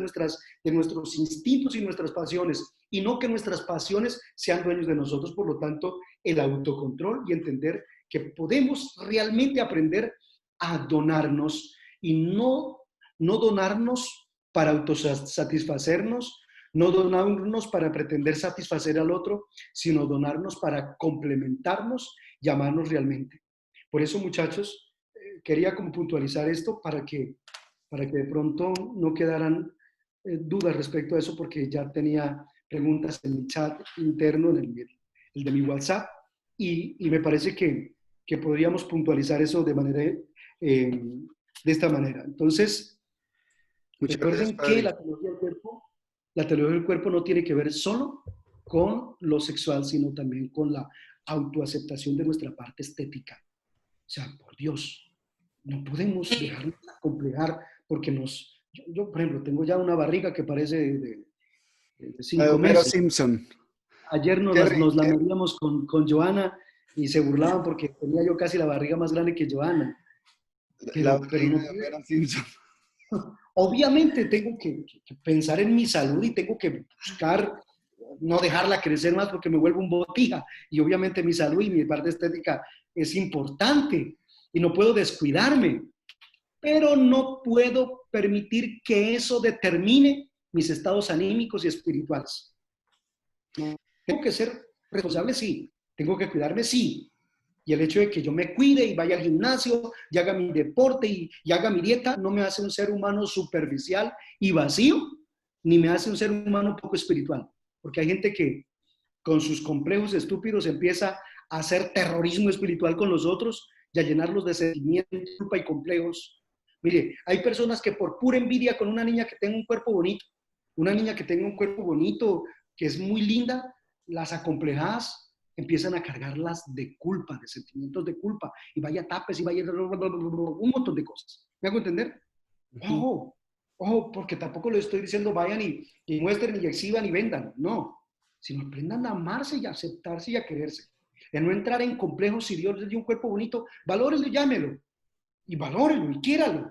nuestros instintos y nuestras pasiones, y no que nuestras pasiones sean dueños de nosotros. Por lo tanto, el autocontrol y entender que podemos realmente aprender a donarnos y no donarnos para autosatisfacernos, no donarnos para pretender satisfacer al otro, sino donarnos para complementarnos y amarnos realmente. Por eso, muchachos, quería como puntualizar esto para que de pronto no quedaran dudas respecto a eso, porque ya tenía preguntas en mi chat interno, en el de mi WhatsApp, y me parece que podríamos puntualizar eso de esta manera. Entonces, recuerden que la teología del cuerpo no tiene que ver solo con lo sexual, sino también con la autoaceptación de nuestra parte estética. O sea, por Dios, No podemos dejarnos acomplejar porque yo, por ejemplo, tengo ya una barriga que parece de cinco Homero meses. Simpson. Ayer Jerry, nos la medíamos con Joana y se burlaban porque tenía yo casi la barriga más grande que Joana. la Pero barriga no de puedo. Homero Simpson. Obviamente tengo que pensar en mi salud y tengo que buscar no dejarla crecer más porque me vuelvo un botija. Y obviamente mi salud y mi parte estética es importante y no puedo descuidarme. Pero no puedo permitir que eso determine mis estados anímicos y espirituales. No, tengo que ser responsable, sí. Tengo que cuidarme, sí. Y el hecho de que yo me cuide y vaya al gimnasio y haga mi deporte y haga mi dieta no me hace un ser humano superficial y vacío, ni me hace un ser humano poco espiritual. Porque hay gente que con sus complejos estúpidos empieza a hacer terrorismo espiritual con los otros y a llenarlos de sentimientos, culpa y complejos. Mire, hay personas que por pura envidia con una niña que tenga un cuerpo bonito, una niña que tenga un cuerpo bonito, que es muy linda, las acomplejadas empiezan a cargarlas de culpa, de sentimientos de culpa, y vaya tapes y vaya un montón de cosas. ¿Me hago entender? Ojo, ojo, porque tampoco les estoy diciendo vayan y muestren y exhiban y vendan, no, sino aprendan a amarse y a aceptarse y a quererse. De no entrar en complejos. Si Dios les dio un cuerpo bonito, valórelo y llámelo, y valórelo y quiéralo,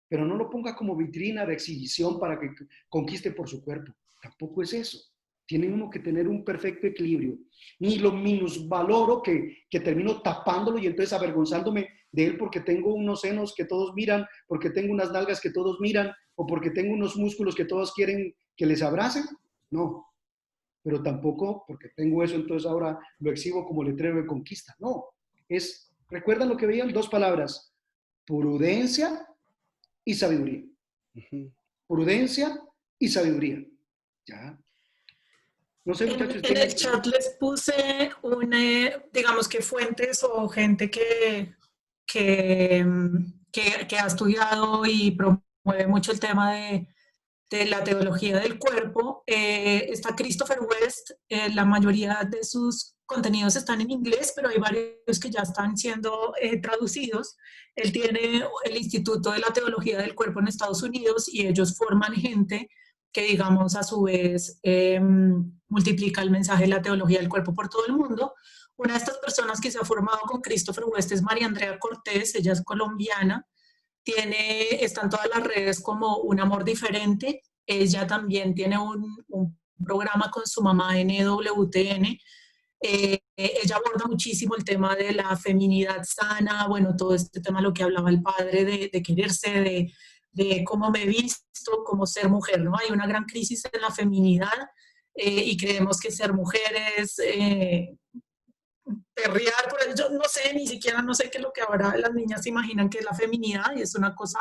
pero no lo ponga como vitrina de exhibición para que conquiste por su cuerpo. Tampoco es eso. Tiene uno que tener un perfecto equilibrio. Ni lo minusvaloro que termino tapándolo y entonces avergonzándome de él porque tengo unos senos que todos miran, porque tengo unas nalgas que todos miran, o porque tengo unos músculos que todos quieren que les abracen. No, pero tampoco porque tengo eso, entonces ahora lo exhibo como letrero de conquista. No, recuerdan lo que veían, dos palabras: prudencia y sabiduría. Prudencia y sabiduría. ¿Ya? No sé, muchachos, En el tienen... chat les puse digamos que fuentes o gente que ha estudiado y promueve mucho el tema de la teología del cuerpo. Está Christopher West, la mayoría de sus contenidos están en inglés, pero hay varios que ya están siendo traducidos. Él tiene el Instituto de la Teología del Cuerpo en Estados Unidos y ellos forman gente que, digamos, a su vez multiplica el mensaje de la teología del cuerpo por todo el mundo. Una de estas personas que se ha formado con Christopher West es María Andrea Cortés, ella es colombiana, está en todas las redes como Un Amor Diferente. Ella también tiene un programa con su mamá en EWTN. Ella aborda muchísimo el tema de la feminidad sana, bueno, todo este tema, lo que hablaba el padre de quererse, de cómo me he visto, cómo ser mujer, ¿no? Hay una gran crisis en la feminidad y creemos que ser mujer es perrear, por eso, yo no sé, ni siquiera no sé qué es lo que ahora las niñas se imaginan que es la feminidad y es una cosa,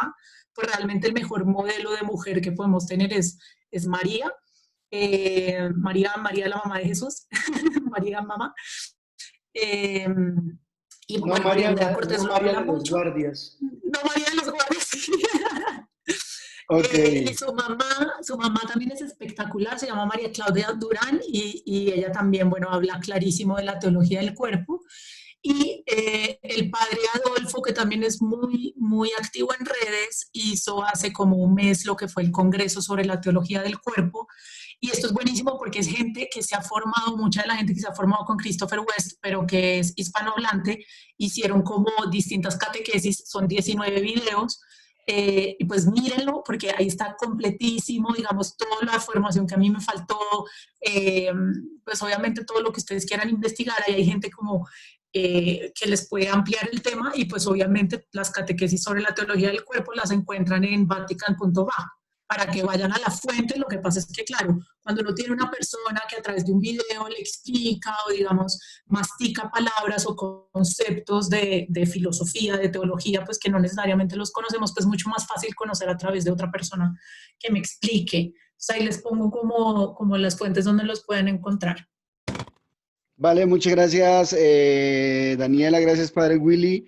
pues realmente el mejor modelo de mujer que podemos tener es María. María la mamá de Jesús, María mamá. Eh, y No bueno, María María, Andrea Cortés no lo María habla de los mucho. guardias. No, María de los Guardias. Ok. Y su mamá también es espectacular, se llama María Claudia Durán y ella también, bueno, habla clarísimo de la teología del cuerpo. Y el padre Adolfo, que también es muy, muy activo en redes, hizo hace como un mes lo que fue el Congreso sobre la teología del cuerpo. Y esto es buenísimo porque es gente que se ha formado, mucha de la gente que se ha formado con Christopher West, pero que es hispanohablante, hicieron como distintas catequesis, son 19 videos. Y pues mírenlo, porque ahí está completísimo, digamos, toda la formación que a mí me faltó, eh, pues obviamente todo lo que ustedes quieran investigar, ahí hay gente como que les puede ampliar el tema y pues obviamente las catequesis sobre la teología del cuerpo las encuentran en vatican.va para que vayan a la fuente. Lo que pasa es que, claro, cuando uno tiene una persona que a través de un video le explica o, digamos, mastica palabras o conceptos de filosofía, de teología, pues que no necesariamente los conocemos, pues mucho más fácil conocer a través de otra persona que me explique. Entonces ahí les pongo como las fuentes donde los pueden encontrar. Vale, muchas gracias, Daniela, gracias, Padre Willy.